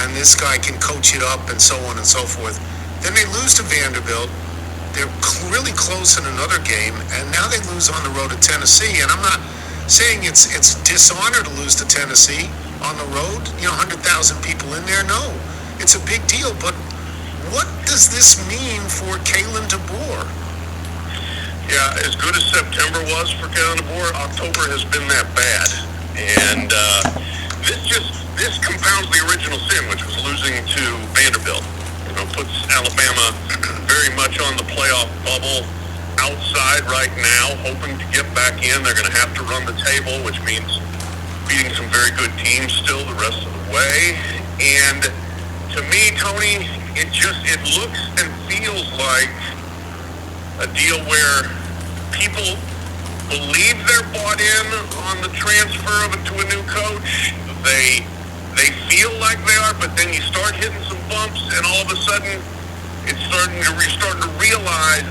S2: and this guy can coach it up and so on and so forth. Then they lose to Vanderbilt. They're really close in another game, and now they lose on the road to Tennessee. And I'm not saying it's dishonor to lose to Tennessee on the road. 100,000 people in there. No, it's a big deal. But what does this mean for Kalen DeBoer?
S6: Yeah, as good as September was for Kalen DeBoer, October has been that bad. And this compounds the original sin, which was losing to Vanderbilt. Puts Alabama very much on the playoff bubble outside right now, hoping to get back in. They're going to have to run the table, which means beating some very good teams still the rest of the way. And to me, Tony, it looks and feels like a deal where people believe they're bought in on the transfer of it to a new coach. They feel like they are, but then you start hitting some bumps, and all of a sudden, you're starting to realize,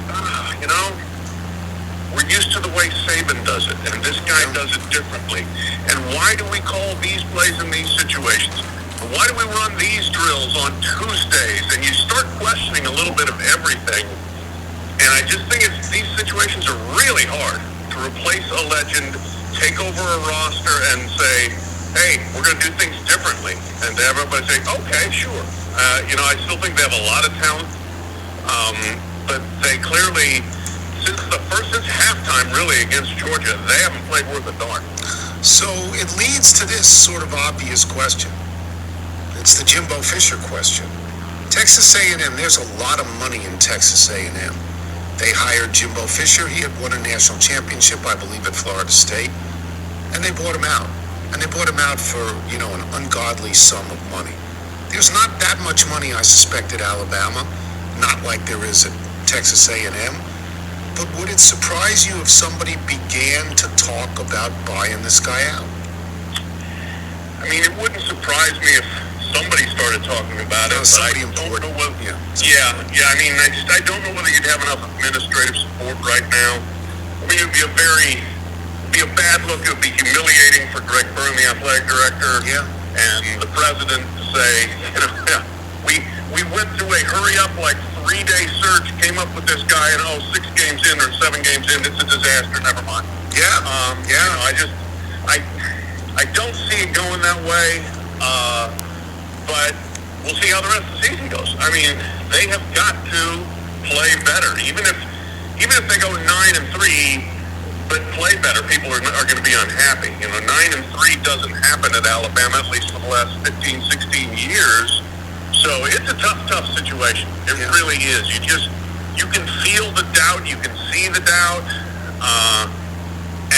S6: we're used to the way Saban does it, and this guy does it differently. And why do we call these plays in these situations? Why do we run these drills on Tuesdays? And you start questioning a little bit of everything. And I just think these situations are really hard to replace a legend, take over a roster, and say, hey, we're going to do things differently. And to have everybody say, okay, sure. I still think they have a lot of talent. But they clearly, since halftime, really, against Georgia, they haven't played worth a darn.
S2: So it leads to this sort of obvious question. It's the Jimbo Fisher question. Texas A&M, there's a lot of money in Texas A&M. They hired Jimbo Fisher. He had won a national championship, I believe, at Florida State. And they bought him out. And they bought him out for, an ungodly sum of money. There's not that much money, I suspect, at Alabama, not like there is at Texas A&M. But would it surprise you if somebody began to talk about buying this guy out?
S6: I mean, it wouldn't surprise me if somebody started talking about it.
S2: Somebody
S6: important.
S2: Don't know what,
S6: I mean, I don't know whether you'd have enough administrative support right now. I mean, it would be a bad look. It would be humiliating for Greg Byrne, the athletic director, and the president to say, we went through a hurry-up, 3-day search, came up with this guy, and 6 games in or 7 games in, it's a disaster. Never mind. I don't see it going that way, but we'll see how the rest of the season goes. I mean, they have got to play better, even if they go 9-3. But play better, people are going to be unhappy. 9-3 doesn't happen at Alabama, at least for the last 15, 16 years. So it's a tough situation. It really is. You can feel the doubt, you can see the doubt,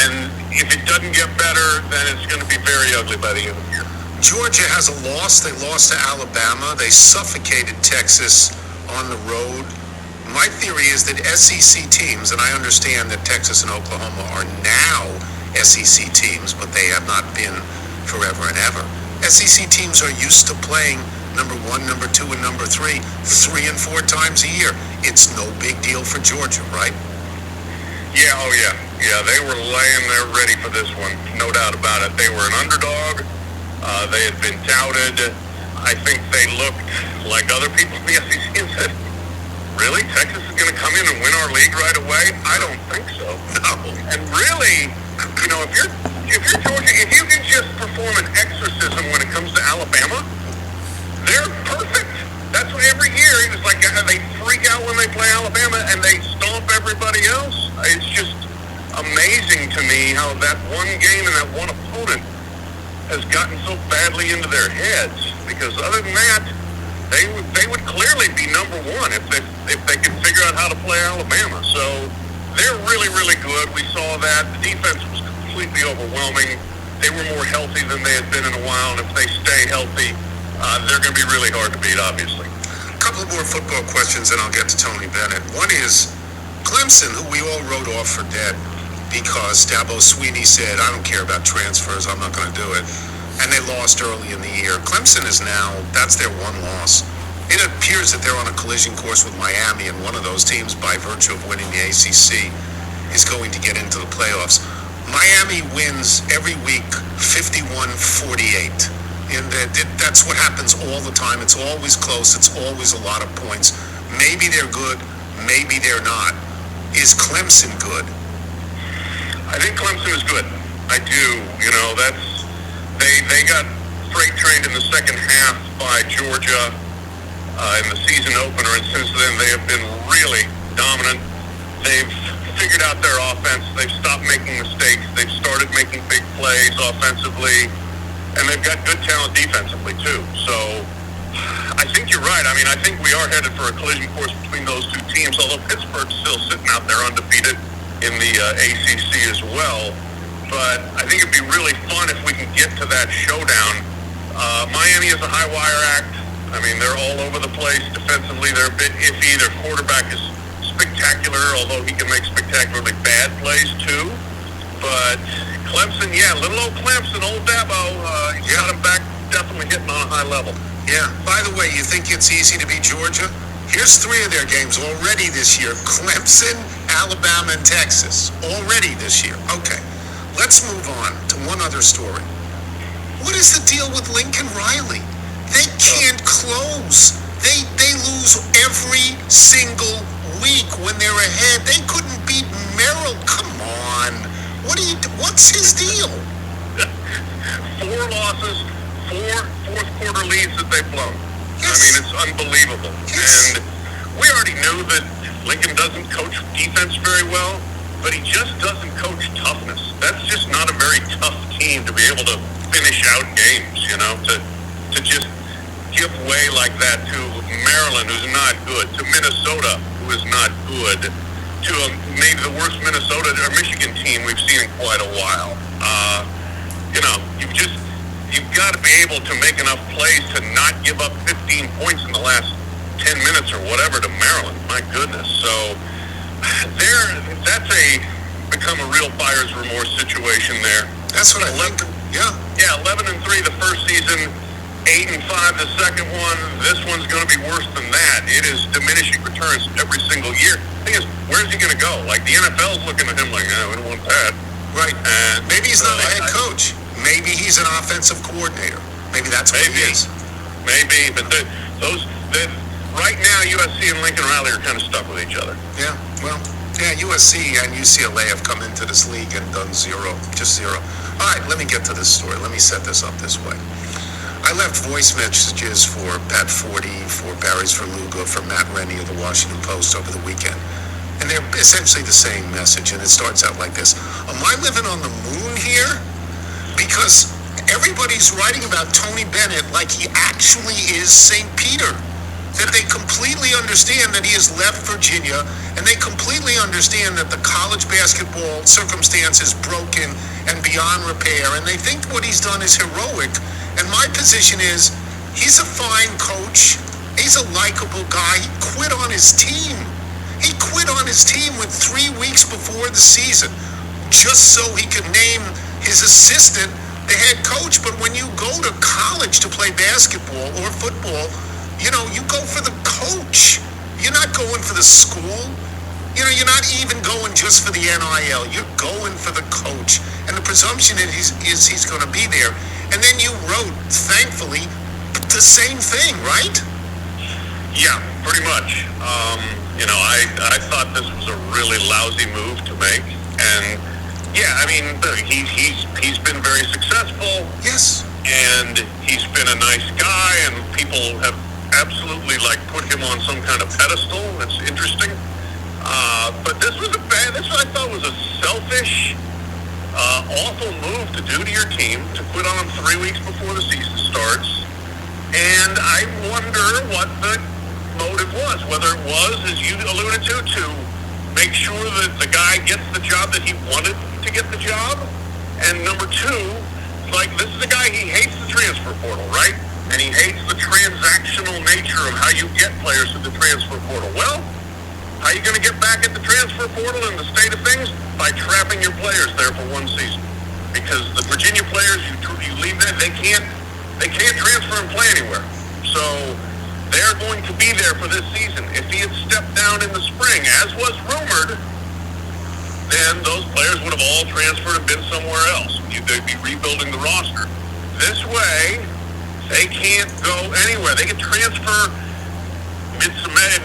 S6: and if it doesn't get better, then it's going to be very ugly by the end of the year.
S2: Georgia has a loss. They lost to Alabama. They suffocated Texas on the road. My theory is that SEC teams, and I understand that Texas and Oklahoma are now SEC teams, but they have not been forever and ever. SEC teams are used to playing number 1, number 2, and number 3, 3 and 4 times a year. It's no big deal for Georgia, right?
S6: Yeah, they were laying there ready for this one, no doubt about it. They were an underdog. They had been touted. I think they looked like other people in the SEC and said, really? Texas is going to come in and win our league right away? I don't think so. No. And really, if you're Georgia, if you can just perform an exorcism when it comes to Alabama, they're perfect. That's what every year it was like they freak out when they play Alabama and they stomp everybody else. It's just amazing to me how that one game and that one opponent has gotten so badly into their heads. Because other than that, they would clearly be number 1 if they could figure out how to play Alabama. So they're really, really good. We saw that. The defense was completely overwhelming. They were more healthy than they had been in a while, and if they stay healthy, they're going to be really hard to beat, obviously.
S2: A couple more football questions, and I'll get to Tony Bennett. One is Clemson, who we all wrote off for dead because Dabo Sweeney said, I don't care about transfers, I'm not going to do it. and they lost early in the year. Clemson is now, that's their one loss. It appears that they're on a collision course with Miami, and one of those teams, by virtue of winning the ACC, is going to get into the playoffs. Miami wins every week 51-48. And that's what happens all the time. It's always close. It's always a lot of points. Maybe they're good. Maybe they're not. Is Clemson good?
S6: I think Clemson is good. I do. They got freight trained in the second half by Georgia in the season opener, and since then they have been really dominant. They've figured out their offense. They've stopped making mistakes. They've started making big plays offensively, and they've got good talent defensively too. So I think you're right. I mean, I think we are headed for a collision course between those two teams, although Pittsburgh's still sitting out there undefeated in the ACC as well. But I think it'd be really fun if we can get to that showdown. Miami is a high wire act. I mean, they're all over the place defensively. They're a bit iffy. Their quarterback is spectacular, although he can make spectacularly bad plays too. But Clemson, little old Clemson, old Dabo, he's got him back, definitely hitting on a high level.
S2: Yeah. By the way, you think it's easy to beat Georgia? Here's 3 of their games already this year. Clemson, Alabama, and Texas. Already this year. Okay. Let's move on to one other story. What is the deal with Lincoln Riley? They can't close. They lose every single week when they're ahead. They couldn't beat Merrill. Come on. What's his deal?
S6: 4 losses, 4 fourth quarter leads that they've blown.
S2: Yes.
S6: I mean, it's unbelievable.
S2: Yes.
S6: And we already knew that Lincoln doesn't coach defense very well, but he just doesn't coach toughness. That's just not a very tough team to be able to finish out games, to just give way like that to Maryland, who's not good, to Minnesota, who is not good, to maybe the worst Minnesota or Michigan team we've seen in quite a while. You've got to be able to make enough plays to not give up 15 points in the last 10 minutes or whatever to Maryland. My goodness. So that's become a real buyer's remorse situation there.
S2: That's what I think. Yeah.
S6: Yeah, 11-3 the first season, 8-5 the second one. This one's going to be worse than that. It is diminishing returns every single year. The thing is, where's he going to go? Like, the NFL's looking at him like, we don't want that.
S2: Right.
S6: And
S2: maybe he's not a head coach. Maybe he's an offensive coordinator. Maybe that's what he is.
S6: Maybe, but right now, USC and Lincoln Riley are kind of stuck with each other.
S2: Yeah, well, USC and UCLA have come into this league and done just zero. All right, let me get to this story. Let me set this up this way. I left voice messages for Pat Forty, for Barry's Verluga, for Matt Rennie of the Washington Post over the weekend. And they're essentially the same message, and it starts out like this. Am I living on the moon here? Because everybody's writing about Tony Bennett like he actually is St. Peter. That they completely understand that he has left Virginia, and they completely understand that the college basketball circumstance is broken and beyond repair, and they think what he's done is heroic. And my position is, he's a fine coach. He's a likable guy. He quit on his team. He quit on his team with 3 weeks before the season, just so he could name his assistant the head coach. But when you go to college to play basketball or football, you go for the coach. You're not going for the school. You're not even going just for the NIL. You're going for the coach. And the presumption is he's going to be there. And then you wrote, thankfully, the same thing, right?
S6: Yeah, pretty much. I thought this was a really lousy move to make. And, he's been very successful.
S2: Yes.
S6: And he's been a nice guy, and people have absolutely put him on some kind of pedestal. It's interesting. But this was I thought was a selfish, awful move to do to your team, to quit on them 3 weeks before the season starts. And I wonder what the motive was, whether it was, as you alluded to make sure that the guy gets the job that he wanted to get the job. And number 2, this is a guy, he hates the transfer portal, right? And he hates the transactional nature of how you get players to the transfer portal. Well, how are you going to get back at the transfer portal in the state of things? By trapping your players there for 1 season. because the Virginia players, you leave that, they can't transfer and play anywhere. So they're going to be there for this season. If he had stepped down in the spring, as was rumored, then those players would have all transferred and been somewhere else. They'd be rebuilding the roster. This way, they can't go anywhere. They can transfer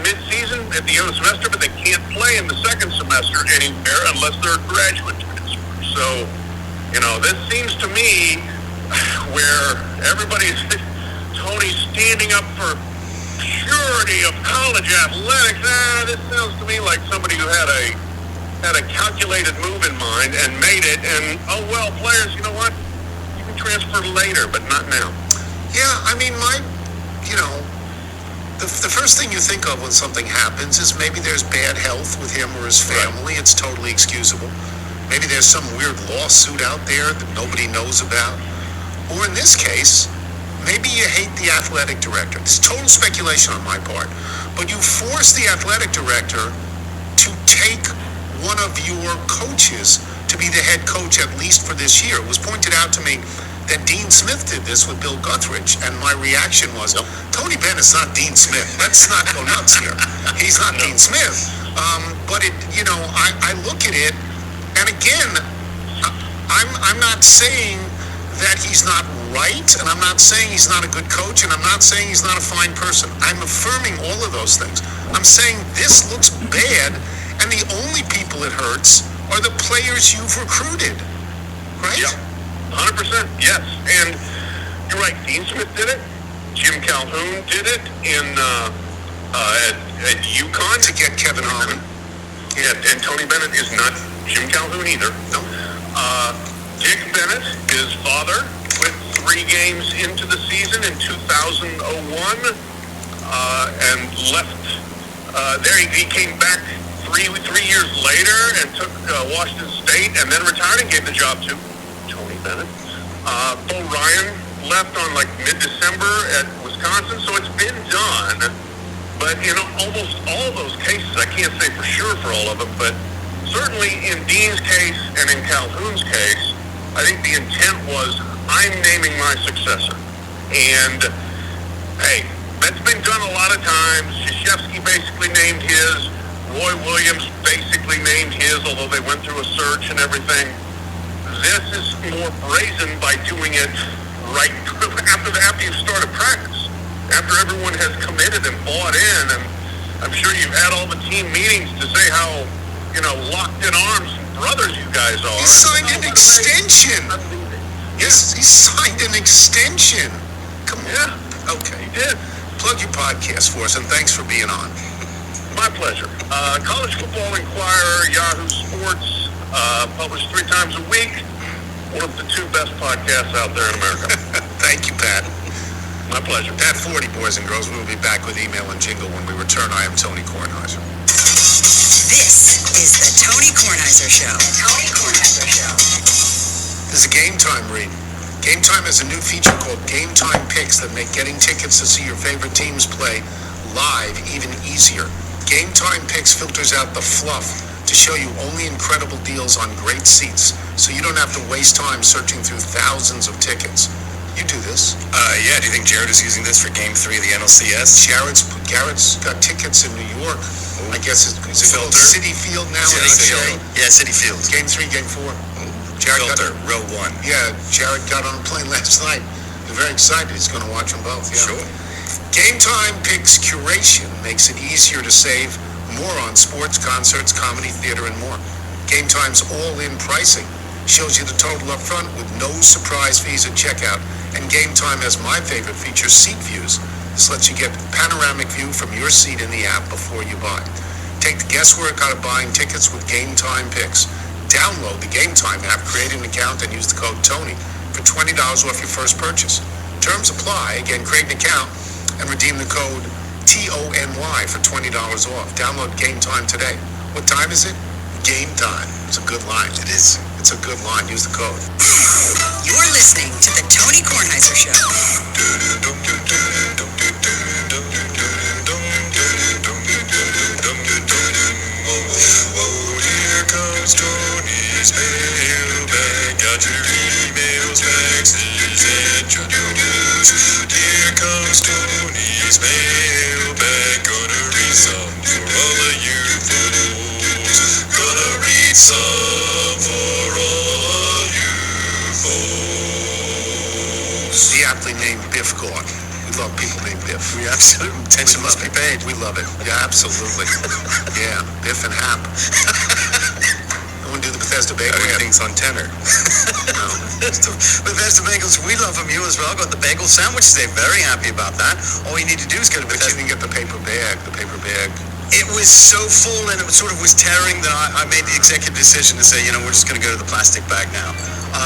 S6: mid-season at the end of the semester, but they can't play in the second semester anywhere unless they're a graduate transfer. So, this seems to me where everybody's Tony's standing up for purity of college athletics. This sounds to me like somebody who had a calculated move in mind and made it. And players, you know what? You can transfer later, but not now.
S2: Yeah, I mean, the first thing you think of when something happens is maybe there's bad health with him or his family. Right. It's totally excusable. Maybe there's some weird lawsuit out there that nobody knows about. Or in this case, maybe you hate the athletic director. It's total speculation on my part. But you force the athletic director to take one of your coaches to be the head coach at least for this year. It was pointed out to me that Dean Smith did this with Bill Guthridge, and my reaction was, Tony Bennett's not Dean Smith. Let's not go nuts here. He's not Dean Smith. But I look at it, and again, I'm not saying that he's not right, and I'm not saying he's not a good coach, and I'm not saying he's not a fine person. I'm affirming all of those things. I'm saying this looks bad, and the only people it hurts are the players you've recruited, right?
S6: Yeah. 100%, yes. And you're right, Dean Smith did it. Jim Calhoun did it at UConn.
S2: To get Kevin Harlan.
S6: Yeah, and Tony Bennett is not Jim Calhoun either.
S2: No.
S6: Dick Bennett, his father, quit 3 games into the season in 2001 and left. He came back three years later and took Washington State and then retired and gave the job to Tony Bennett. Bo Ryan left on mid-December at Wisconsin, so it's been done. But in almost all those cases, I can't say for sure for all of them, but certainly in Dean's case and in Calhoun's case, I think the intent was, I'm naming my successor. And, hey, that's been done a lot of times. Krzyzewski basically named his. Roy Williams basically named his, although they went through a search and everything. This is more brazen by doing it right after you've started practice, after everyone has committed and bought in, and I'm sure you've had all the team meetings to say how locked in arms and brothers you guys are.
S2: He signed an extension. Yes, he signed an extension. Come on.
S6: Yeah.
S2: Okay.
S6: He did.
S2: Plug your podcast for us, and thanks for being on.
S6: My pleasure. College Football Inquirer, Yahoo Sports, published 3 times a week. One of the 2 best podcasts out there in America.
S2: Thank you, Pat.
S6: My pleasure.
S2: Pat 40, boys and girls. We will be back with email and jingle when we return. I am Tony Kornheiser.
S3: This is the Tony Kornheiser Show. Tony Kornheiser Show.
S2: This is a Game Time read. Game Time has a new feature called Game Time Picks that make getting tickets to see your favorite teams play live even easier. Game Time Picks filters out the fluff to show you only incredible deals on great seats, so you don't have to waste time searching through thousands of tickets. You do this.
S4: Yeah, do you think Jared is using this for Game 3 of the NLCS?
S2: Garrett's got tickets in New York. I guess it's called City Field now.
S4: Yeah, City Field.
S2: Game 3, Game 4.
S4: Jared Filter, row 1.
S2: Yeah, Jared got on a plane last night. I'm very excited. He's going to watch them both. Yeah.
S4: Sure.
S2: Game Time Picks curation makes it easier to save more on sports, concerts, comedy, theater, and more. Game Time's all-in pricing shows you the total up front with no surprise fees at checkout. And Game Time has my favorite feature, Seat Views. This lets you get panoramic view from your seat in the app before you buy. Take the guesswork out of buying tickets with Game Time Picks. Download the Game Time app, create an account, and use the code TONY for $20 off your first purchase. Terms apply. Again, create an account and redeem the code TONY for $20 off. Download Game Time today. What time is it? Game time. It's a good line.
S4: It is.
S2: It's a good line. Use the code.
S3: You're listening to the Tony Kornheiser Show.
S4: Oh, here comes Tony's mailbag. got your emails, faxes, and junk news. Here comes Tony's mailbag. Gonna read some for all of you fools. Gonna read some for all you fools.
S2: The aptly named Biff Gawk. We love people named Biff.
S5: We absolutely, attention must be paid.
S2: We love it. Yeah, absolutely. Yeah, Biff and Hap. I want to do the Bethesda Bagel.
S4: Everything's on tenor.
S2: No.
S5: Bethesda Bagels, we love them. You as well. Got the bagel sandwiches. They're very happy about that. All you need to do is go to
S2: But you
S5: Bethesda.
S2: didn't get the paper bag.
S5: It was so full and it sort of was tearing that I made the executive decision to say, we're just going to go to the plastic bag now.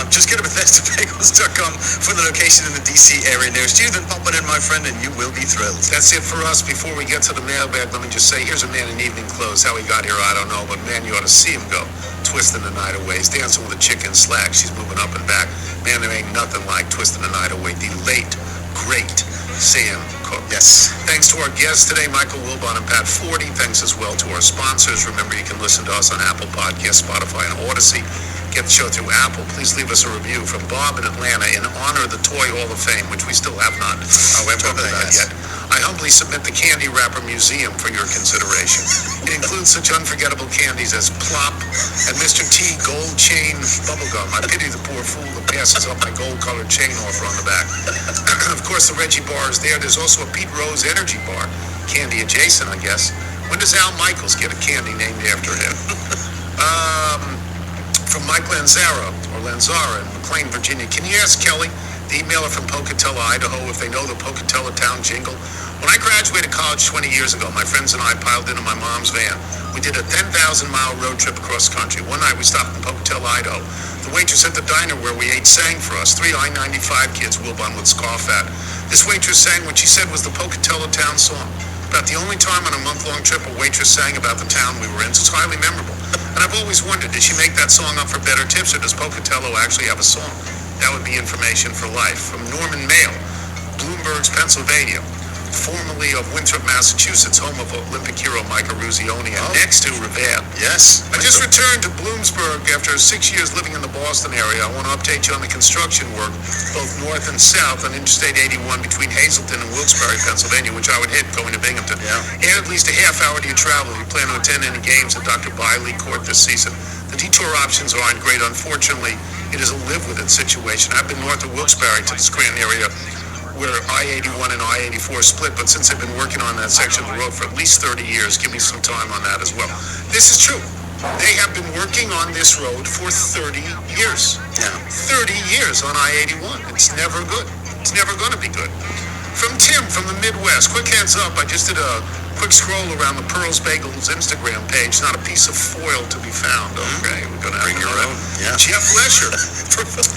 S5: Just go to BethesdaBagels.com for the location in the DC area nearest you. Then pop it in, my friend, and you will be thrilled.
S2: That's it for us. Before we get to the mailbag, let me just say, here's a man in evening clothes. How he got here, I don't know, but man, you ought to see him go. Twisting the night away. He's dancing with a chick in slack. She's moving up and back. Man, there ain't nothing like twisting the night away. The late, great Sam Cooke.
S5: Yes.
S2: Thanks to our guests today, Michael Wilbon and Pat Forty. Thanks as well to our sponsors. Remember, you can listen to us on Apple Podcasts, Spotify, and Odyssey. Get the show through Apple. Please leave us a review from Bob in Atlanta in honor of the Toy Hall of Fame, which we still have not talked about yet. I humbly submit the Candy Wrapper Museum for your consideration. It includes such unforgettable candies as Plop and Mr. T Gold Chain Bubblegum. I pity the poor fool that passes up my gold-colored chain offer on the back. Of course, the Reggie Bar is there. There's also a Pete Rose Energy Bar. Candy adjacent, I guess. When does Al Michaels get a candy named after him? From Mike Lanzaro in McLean, Virginia. Can you ask Kelly, the emailer from Pocatello, Idaho, if they know the Pocatello Town jingle? When I graduated college 20 years ago, my friends and I piled into my mom's van. We did a 10,000-mile road trip across the country. One night we stopped in Pocatello, Idaho. The waitress at the diner where we ate sang for us. 3 I-95 kids Wilbon would scoff at. This waitress sang what she said was the Pocatello Town song. About the only time on a month-long trip a waitress sang about the town we were in, so it's highly memorable. And I've always wondered, did she make that song up for better tips, or does Pocatello actually have a song? That would be information for life. From Norman Mail, Bloomberg's, Pennsylvania, formerly of Winthrop, Massachusetts, home of Olympic hero Mike Eruzione, and next to Revere.
S5: Yes.
S2: I just returned to Bloomsburg after 6 years living in the Boston area. I want to update you on the construction work, both north and south, on Interstate 81 between Hazleton and Wilkes-Barre, Pennsylvania, which I would hit going to Binghamton.
S5: Yeah.
S2: Add at least a half hour to your travel if you plan to attend any games at Dr. Biley Court this season. The detour options aren't great. Unfortunately, it is a live-with-it situation. I've been north of Wilkes-Barre to the Scranton area, where I-81 and I-84 split, but since I've been working on that section of the road for at least 30 years, give me some time on that as well. This is true. They have been working on this road for 30 years.
S5: Yeah.
S2: 30 years on I-81. It's never good. It's never going to be good. From Tim from the Midwest, quick heads up, I just did a quick scroll around the Pearls Bagels Instagram page. Not a piece of foil to be found. Okay, we're going to
S5: Bring your own. Yeah.
S2: Jeff Lesher,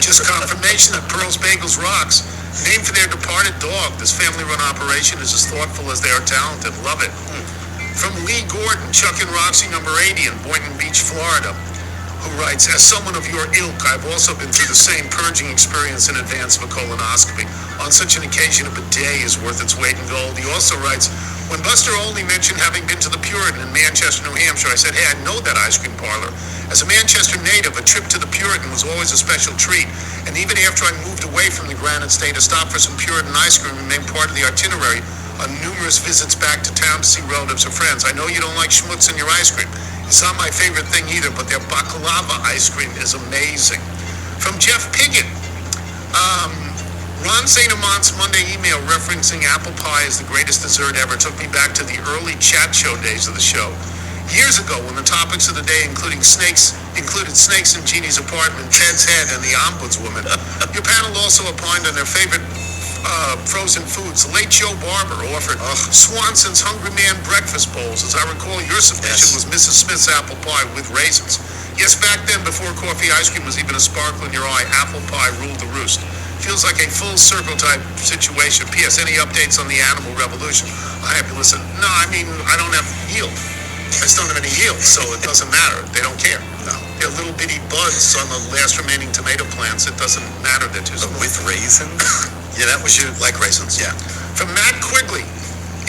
S2: just confirmation that Pearls Bagels rocks. Named for their departed dog. This family-run operation is as thoughtful as they are talented. Love it. From Lee Gordon, Chuck and Roxy number 80 in Boynton Beach, Florida, who writes, as someone of your ilk, I've also been through the same purging experience in advance of a colonoscopy. On such an occasion, a bidet is worth its weight in gold. He also writes, when Buster Olney mentioned having been to the Puritan in Manchester, New Hampshire, I said, hey, I know that ice cream parlor. As a Manchester native, a trip to the Puritan was always a special treat. And even after I moved away from the Granite State, a stop for some Puritan ice cream remained part of the itinerary on numerous visits back to town to see relatives or friends. I know you don't like schmutz in your ice cream. It's not my favorite thing either, but their baklava ice cream is amazing. From Jeff Piggott, Ron St. Amant's Monday email referencing apple pie as the greatest dessert ever took me back to the early chat show days of the show. Years ago, when the topics of the day included snakes in Jeannie's apartment, Ted's head, and the ombudswoman, your panel also opined on their favorite frozen foods. The late Joe Barber offered Swanson's Hungry Man breakfast bowls. As I recall, your submission was Mrs. Smith's apple pie with raisins. Yes, back then, before coffee ice cream was even a sparkle in your eye, apple pie ruled the roost. Feels like a full circle type situation. P.S. Any updates on the animal revolution? I have to listen. No, I mean, I don't have yield. I just don't have any yield, so it doesn't matter. They don't care. No. They're little bitty buds on the last remaining tomato plants. It doesn't matter. They're too small.
S5: With raisins? Yeah, that was you.
S2: Like raisins.
S5: Yeah.
S2: From Matt Quigley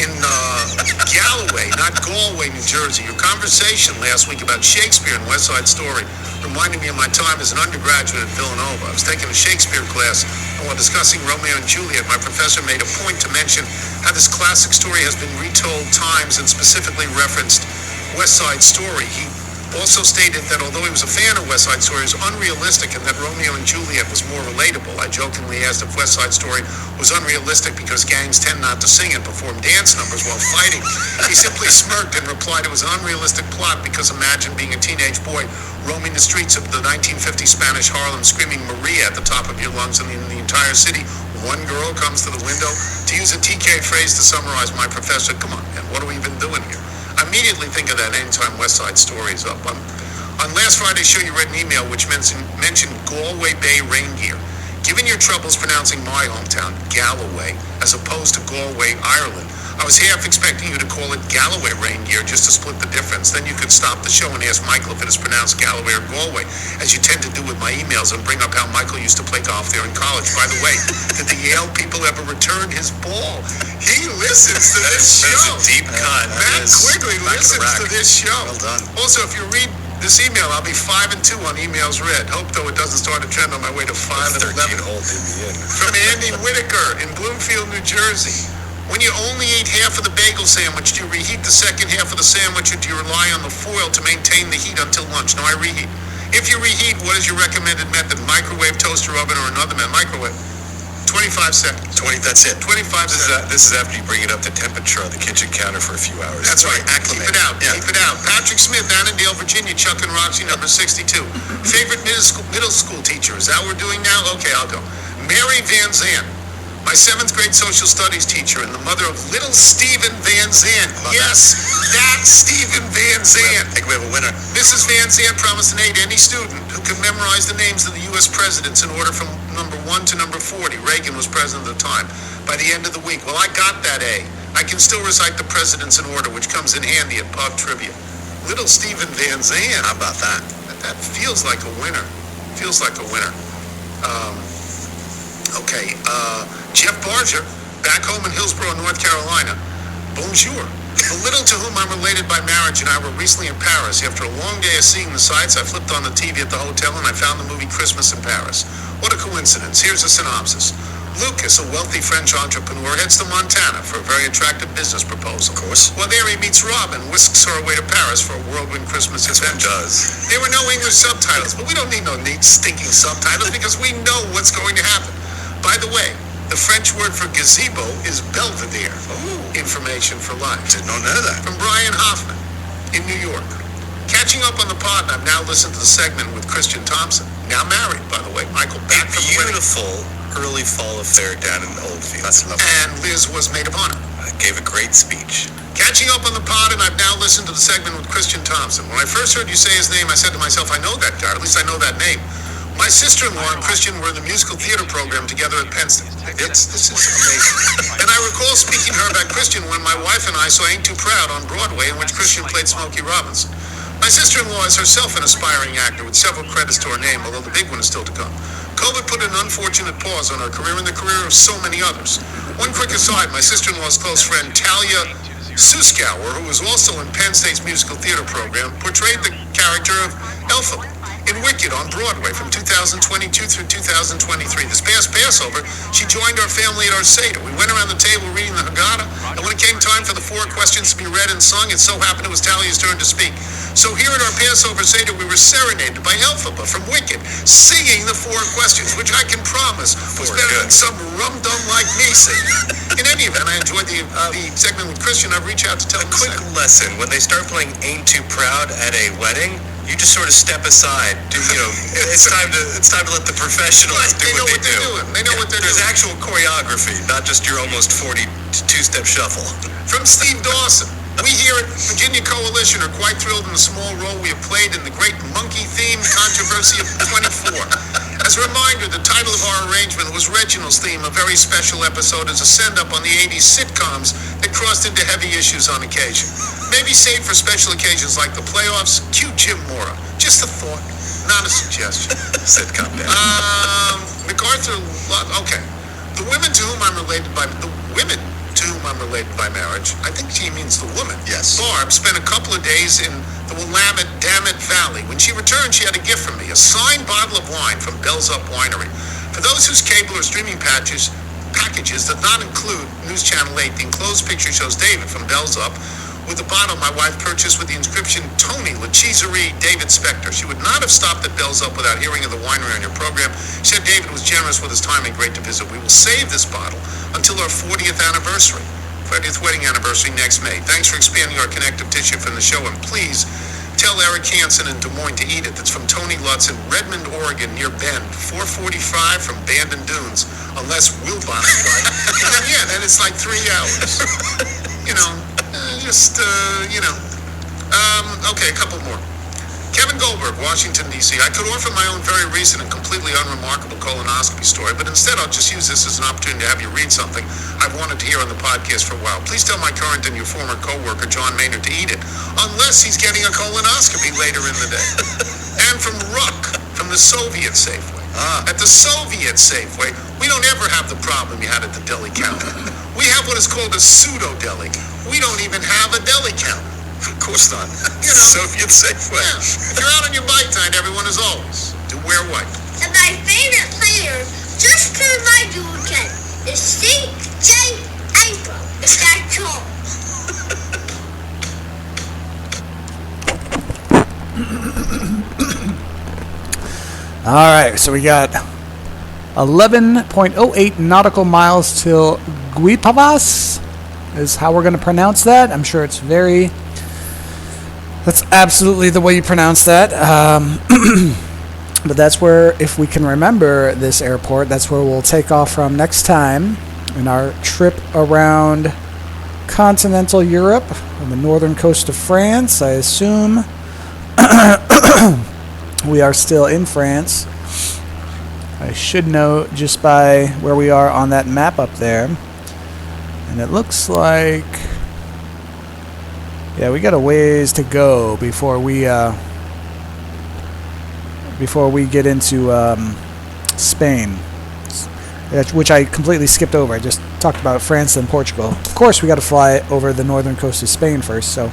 S2: in Galloway, not Galway, New Jersey. Your conversation last week about Shakespeare and West Side Story reminded me of my time as an undergraduate at Villanova. I was taking a Shakespeare class, and while discussing Romeo and Juliet, my professor made a point to mention how this classic story has been retold times and specifically referenced West Side Story. He also stated that although he was a fan of West Side Story, it was unrealistic and that Romeo and Juliet was more relatable. I jokingly asked if West Side Story was unrealistic because gangs tend not to sing and perform dance numbers while fighting. He simply smirked and replied it was an unrealistic plot because imagine being a teenage boy roaming the streets of the 1950 Spanish Harlem screaming Maria at the top of your lungs and in the entire city. One girl comes to the window. To use a TK phrase to summarize my professor, come on, man, what are we even doing here? I immediately think of that anytime West Side Story is up. On last Friday's show, you read an email which mentioned Galway Bay reindeer. Given your troubles pronouncing my hometown, Galloway, as opposed to Galway, Ireland, I was half expecting you to call it Galloway reindeer just to split the difference. Then you could stop the show and ask Michael if it is pronounced Galloway or Galway, as you tend to do with my emails, and bring up how Michael used to play golf there in college. By the way, did the Yale people ever return his ball? He listens to this show.
S4: That's a deep cut.
S2: Matt Quigley listens to this show.
S4: Well done.
S2: Also, if you read this email, I'll be 5-2 on emails read. Hope, though, it doesn't start a trend on my way to 5-11.
S4: 13 hold in the end.
S2: From Andy Whitaker in Bloomfield, New Jersey. When you only eat half of the bagel sandwich, do you reheat the second half of the sandwich, or do you rely on the foil to maintain the heat until lunch? No, I reheat. If you reheat, what is your recommended method? Microwave, toaster oven, or another method? Microwave. 25 seconds.
S4: 20, that's it.
S2: 25 seconds.
S4: This is after you bring it up to temperature on the kitchen counter for a few hours.
S2: That's right.
S4: Acclimate.
S2: Keep it out.
S4: Yeah.
S2: Keep it out. Patrick Smith, Annandale, Virginia, Chuck and Roxy, number 62. Favorite middle school teacher? Is that what we're doing now? Okay, I'll go. Mary Van Zandt. My 7th grade social studies teacher and the mother of little Stephen Van Zandt. Yes, that's Stephen Van Zandt.
S4: I think we have a winner.
S2: Mrs. Van Zandt promised an A to any student who could memorize the names of the U.S. presidents in order from number 1 to number 40. Reagan was president at the time. By the end of the week, well, I got that A. I can still recite the presidents in order, which comes in handy at pub trivia. Little Stephen Van Zandt.
S4: How about that?
S2: That feels like a winner. Feels like a winner. Okay, Jeff Barger, back home in Hillsborough, North Carolina. Bonjour. The little to whom I'm related by marriage and I were recently in Paris. After a long day of seeing the sights, I flipped on the TV at the hotel and I found the movie Christmas in Paris. What a coincidence. Here's a synopsis. Lucas, a wealthy French entrepreneur, heads to Montana for a very attractive business proposal.
S4: Of course.
S2: While there, he meets Robin, whisks her away to Paris for a whirlwind Christmas adventure.
S4: Does.
S2: There were no English subtitles, but we don't need no neat, stinking subtitles because we know what's going to happen. By the way, the French word for gazebo is belvedere.
S4: Ooh.
S2: Information for life.
S4: Did not know that.
S2: From Brian Hoffman in New York. Catching up on the pod, and I've now listened to the segment with Christian Thompson. Now married, by the way. Michael back
S4: A
S2: from the wedding.
S4: beautiful early fall affair down in Oldfield. That's lovely.
S2: And Liz was maid of honor.
S4: Gave a great speech.
S2: Catching up on the pod, and I've now listened to the segment with Christian Thompson. When I first heard you say his name, I said to myself, I know that guy, or at least I know that name. My sister-in-law and Christian were in the musical theater program together at Penn State. This is amazing. And I recall speaking to her about Christian when my wife and I saw Ain't Too Proud on Broadway, in which Christian played Smokey Robinson. My sister-in-law is herself an aspiring actor with several credits to her name, although the big one is still to come. COVID put an unfortunate pause on her career and the career of so many others. One quick aside, my sister-in-law's close friend, Talia Suskauer, who was also in Penn State's musical theater program, portrayed the character of Elphaba in Wicked on Broadway from 2022 through 2023. This past Passover, she joined our family at our Seder. We went around the table reading the Haggadah, and when it came time for the 4 questions to be read and sung, it so happened it was Talia's turn to speak. So here at our Passover Seder, we were serenaded by Elphaba from Wicked, singing the 4 questions, which I can promise was better than some rum-dum like me singing. In any event, I enjoyed the segment with Christian. I've reached out to tell
S4: A quick lesson: when they start playing "Ain't Too Proud" at a wedding, you just sort of step aside. It's time to let the professionals do what they do.
S2: They know what they're
S4: There's
S2: doing.
S4: actual choreography, not just your almost 40 two-step shuffle.
S2: From Steve Dawson. We here at Virginia Coalition are quite thrilled in the small role we have played in the great monkey theme controversy of 24. As a reminder, the title of our arrangement was Reginald's theme, a very special episode as a send-up on the 80s sitcoms that crossed into heavy issues on occasion. Maybe saved for special occasions like the playoffs. Cue Jim Mora. Just a thought, not a suggestion.
S4: Sitcom down.
S2: MacArthur, okay. The women to whom I'm related by to whom I'm related by marriage, I think she means the woman.
S5: Yes.
S2: Barb spent a couple of days in the Willamette Dammit Valley. When she returned, she had a gift from me, a signed bottle of wine from Bell's Up Winery. For those whose cable or streaming packages does not include News Channel 8, the enclosed picture shows David from Bell's Up with a bottle my wife purchased with the inscription Tony Lacheserie David Spector. She would not have stopped at Bell's Up without hearing of the winery on your program. She said David was generous with his time and great to visit. We will save this bottle until our 40th anniversary. 40th wedding anniversary next May. Thanks for expanding our connective tissue from the show, and please tell Eric Hansen in Des Moines to eat it. That's from Tony Lutz in Redmond, Oregon, near Bend. 4:45 from Bandon Dunes, unless Wilbon is right. And then it's like 3 hours. Okay, a couple more. Kevin Goldberg, Washington, D.C. I could offer my own very recent and completely unremarkable colonoscopy story, but instead I'll just use this as an opportunity to have you read something I've wanted to hear on the podcast for a while. Please tell my current and your former co-worker, John Maynard, to eat it, unless he's getting a colonoscopy later in the day. And from Ruck, from the Soviet Safeway. At the Soviet Safeway, we don't ever have the problem you had at the deli counter. We have what is called a pseudo-deli. We don't even have a deli counter.
S5: Of course not. Soviet Safeway.
S2: Yeah. If you're out on your bike tonight, everyone, as always, do wear white.
S7: And my favorite player, just to remind you again, is C.J. April. Is that all?
S1: All right, so we got 11.08 nautical miles till Guipavas is how we're going to pronounce that. I'm sure that's absolutely the way you pronounce that. But that's where, if we can remember this airport, that's where we'll take off from next time in our trip around continental Europe on the northern coast of France. I assume we are still in France. I should know just by where we are on that map up there. And it looks like, yeah, we got a ways to go before we get into Spain, which I completely skipped over. I just talked about France and Portugal. Of course, we got to fly over the northern coast of Spain first, so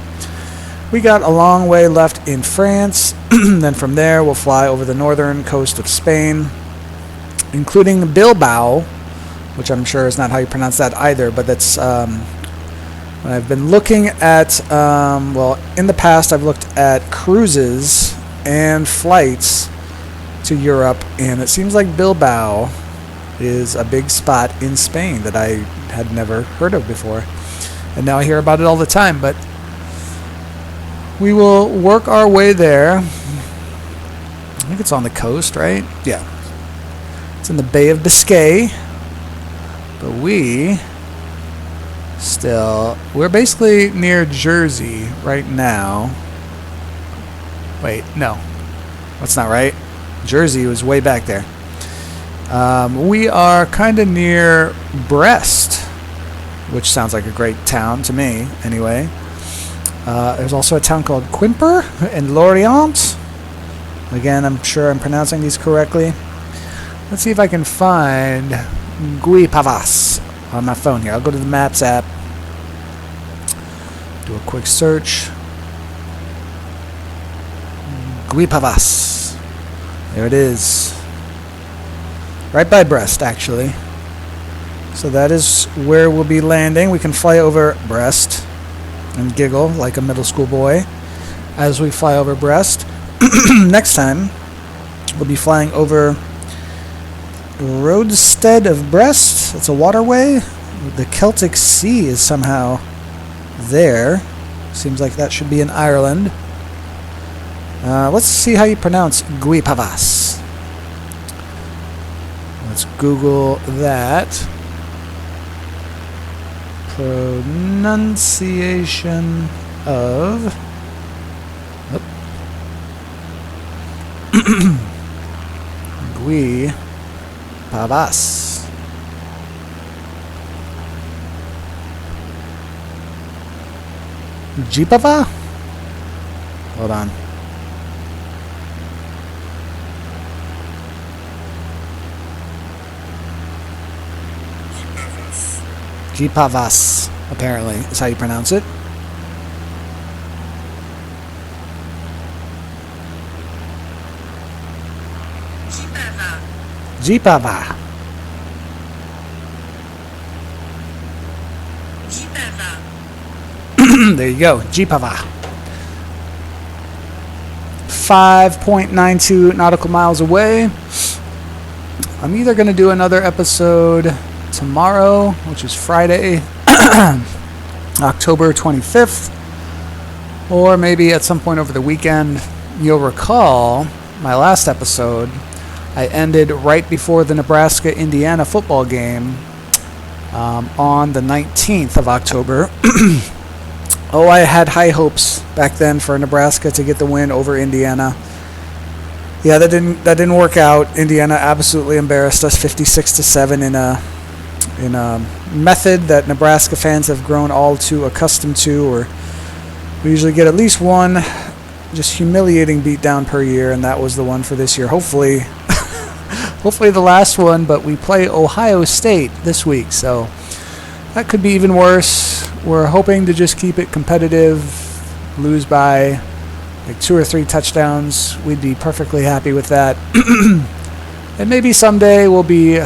S1: we got a long way left in France. Then from there, we'll fly over the northern coast of Spain, including Bilbao, which I'm sure is not how you pronounce that either, but that's, I've been looking at, in the past I've looked at cruises and flights to Europe, and it seems like Bilbao is a big spot in Spain that I had never heard of before, and now I hear about it all the time. But we will work our way there. I think it's on the coast, right? Yeah, it's in the Bay of Biscay. But we're basically near Jersey right now. Wait, no, that's not right. Jersey was way back there. We are kind of near Brest, which sounds like a great town to me, anyway. There's also a town called Quimper and Lorient. Again, I'm sure I'm pronouncing these correctly. Let's see if I can find Guipavas on my phone here. I'll go to the Maps app, do a quick search. Guipavas. There it is. Right by Brest, actually. So that is where we'll be landing. We can fly over Brest and giggle like a middle school boy as we fly over Brest. Next time, we'll be flying over Roadstead of Brest. It's a waterway. The Celtic Sea is somehow there. Seems like that should be in Ireland. Let's see how you pronounce Guipavas. Let's Google that. Pronunciation of... Guipavas. Guipava? Hold on. Guipavas, apparently, is how you pronounce it. Guipavas. There you go, Guipavas. 5.92 nautical miles away. I'm either going to do another episode tomorrow, which is Friday, October 25th, or maybe at some point over the weekend. You'll recall my last episode, I ended right before the Nebraska-Indiana football game on the 19th of October. I had high hopes back then for Nebraska to get the win over Indiana. Yeah, that didn't work out. Indiana absolutely embarrassed us 56-7 in a method that Nebraska fans have grown all too accustomed to. Or we usually get at least one just humiliating beatdown per year, and that was the one for this year. Hopefully the last one, but we play Ohio State this week, so that could be even worse. We're hoping to just keep it competitive, lose by like 2 or 3 touchdowns. We'd be perfectly happy with that. And maybe someday we'll be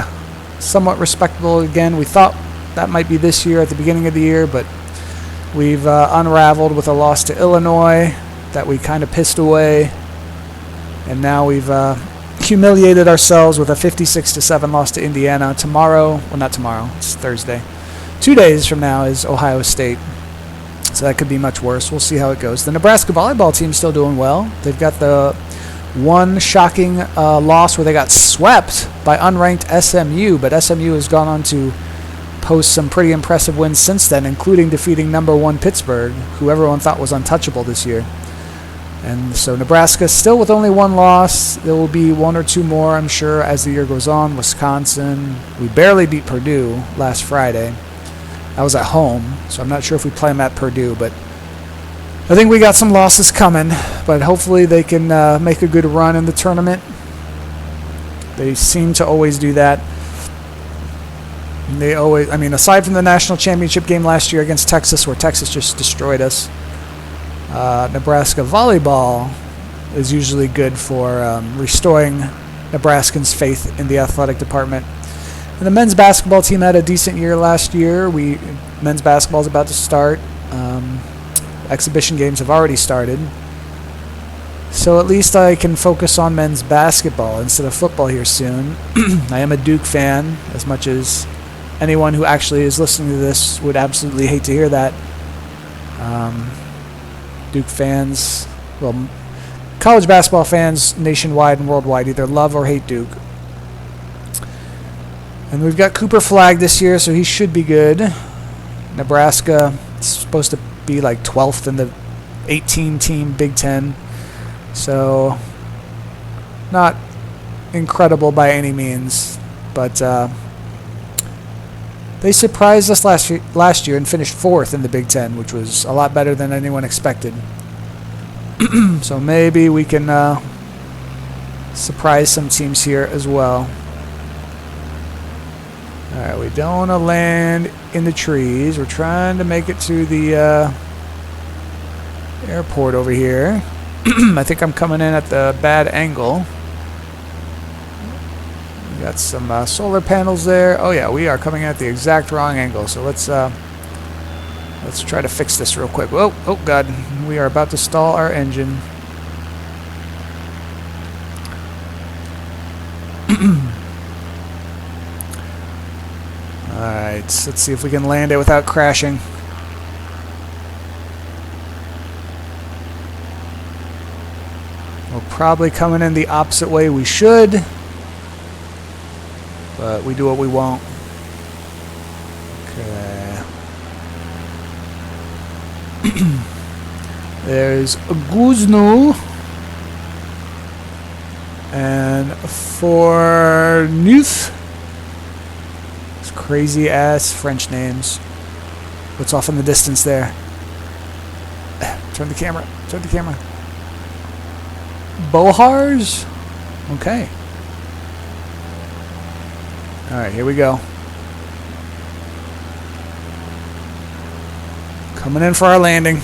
S1: somewhat respectable again. We thought that might be this year at the beginning of the year, but we've unraveled with a loss to Illinois that we kind of pissed away. And now we've humiliated ourselves with a 56-7 loss to Indiana. Tomorrow, well, not tomorrow, it's Thursday. 2 days from now is Ohio State. So that could be much worse. We'll see how it goes. The Nebraska volleyball team's still doing well. They've got the one shocking loss where they got swept by unranked SMU, but SMU has gone on to post some pretty impressive wins since then, including defeating number 1 Pittsburgh, who everyone thought was untouchable this year. And so Nebraska still with only 1 loss. There will be 1 or 2 more, I'm sure, as the year goes on. Wisconsin. We barely beat Purdue last Friday. I was at home, so I'm not sure if we play them at Purdue, but I think we got some losses coming, but hopefully they can make a good run in the tournament. They seem to always do that. And they always, I mean, aside from the national championship game last year against Texas, where Texas just destroyed us, Nebraska volleyball is usually good for restoring Nebraskans' faith in the athletic department. And the men's basketball team had a decent year last year. Men's basketball is about to start. Exhibition games have already started. So at least I can focus on men's basketball instead of football here soon. I am a Duke fan, as much as anyone who actually is listening to this would absolutely hate to hear that. Duke fans, well, college basketball fans nationwide and worldwide either love or hate Duke. And we've got Cooper Flagg this year, so he should be good. Nebraska is supposed to be like 12th in the 18-team Big Ten. So not incredible by any means, but they surprised us last year and finished 4th in the Big Ten, which was a lot better than anyone expected. So maybe we can surprise some teams here as well. Alright, we don't want to land in the trees. We're trying to make it to the airport over here. I think I'm coming in at the bad angle. We got some solar panels there. Oh yeah, we are coming in at the exact wrong angle. So let's try to fix this real quick. Oh God, we are about to stall our engine. Alright, let's see if we can land it without crashing. We're probably coming in the opposite way we should, but we do what we won't. Okay. There's Guzno and for Neuf. Crazy ass French names. What's off in the distance there? Turn the camera. Bohars? Okay. Alright, here we go. Coming in for our landing.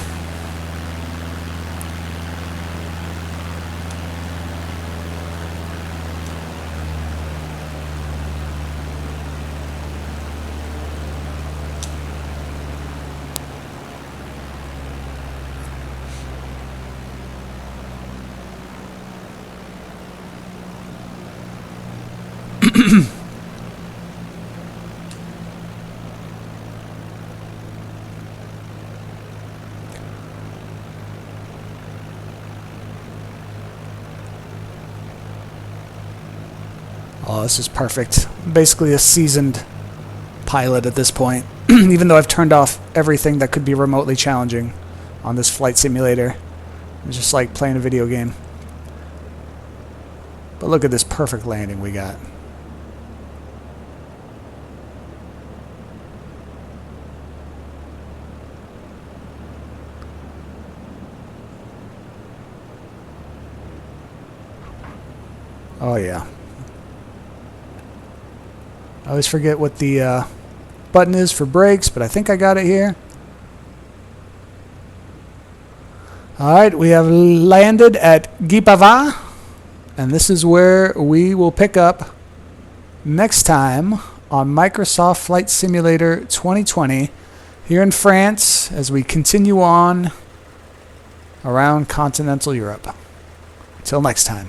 S1: Oh, this is perfect. I'm basically a seasoned pilot at this point, even though I've turned off everything that could be remotely challenging on this flight simulator. It's just like playing a video game. But look at this perfect landing we got. Oh yeah. I always forget what the button is for brakes, but I think I got it here. Alright, we have landed at Guipavas, and this is where we will pick up next time on Microsoft Flight Simulator 2020 here in France as we continue on around continental Europe. Until next time.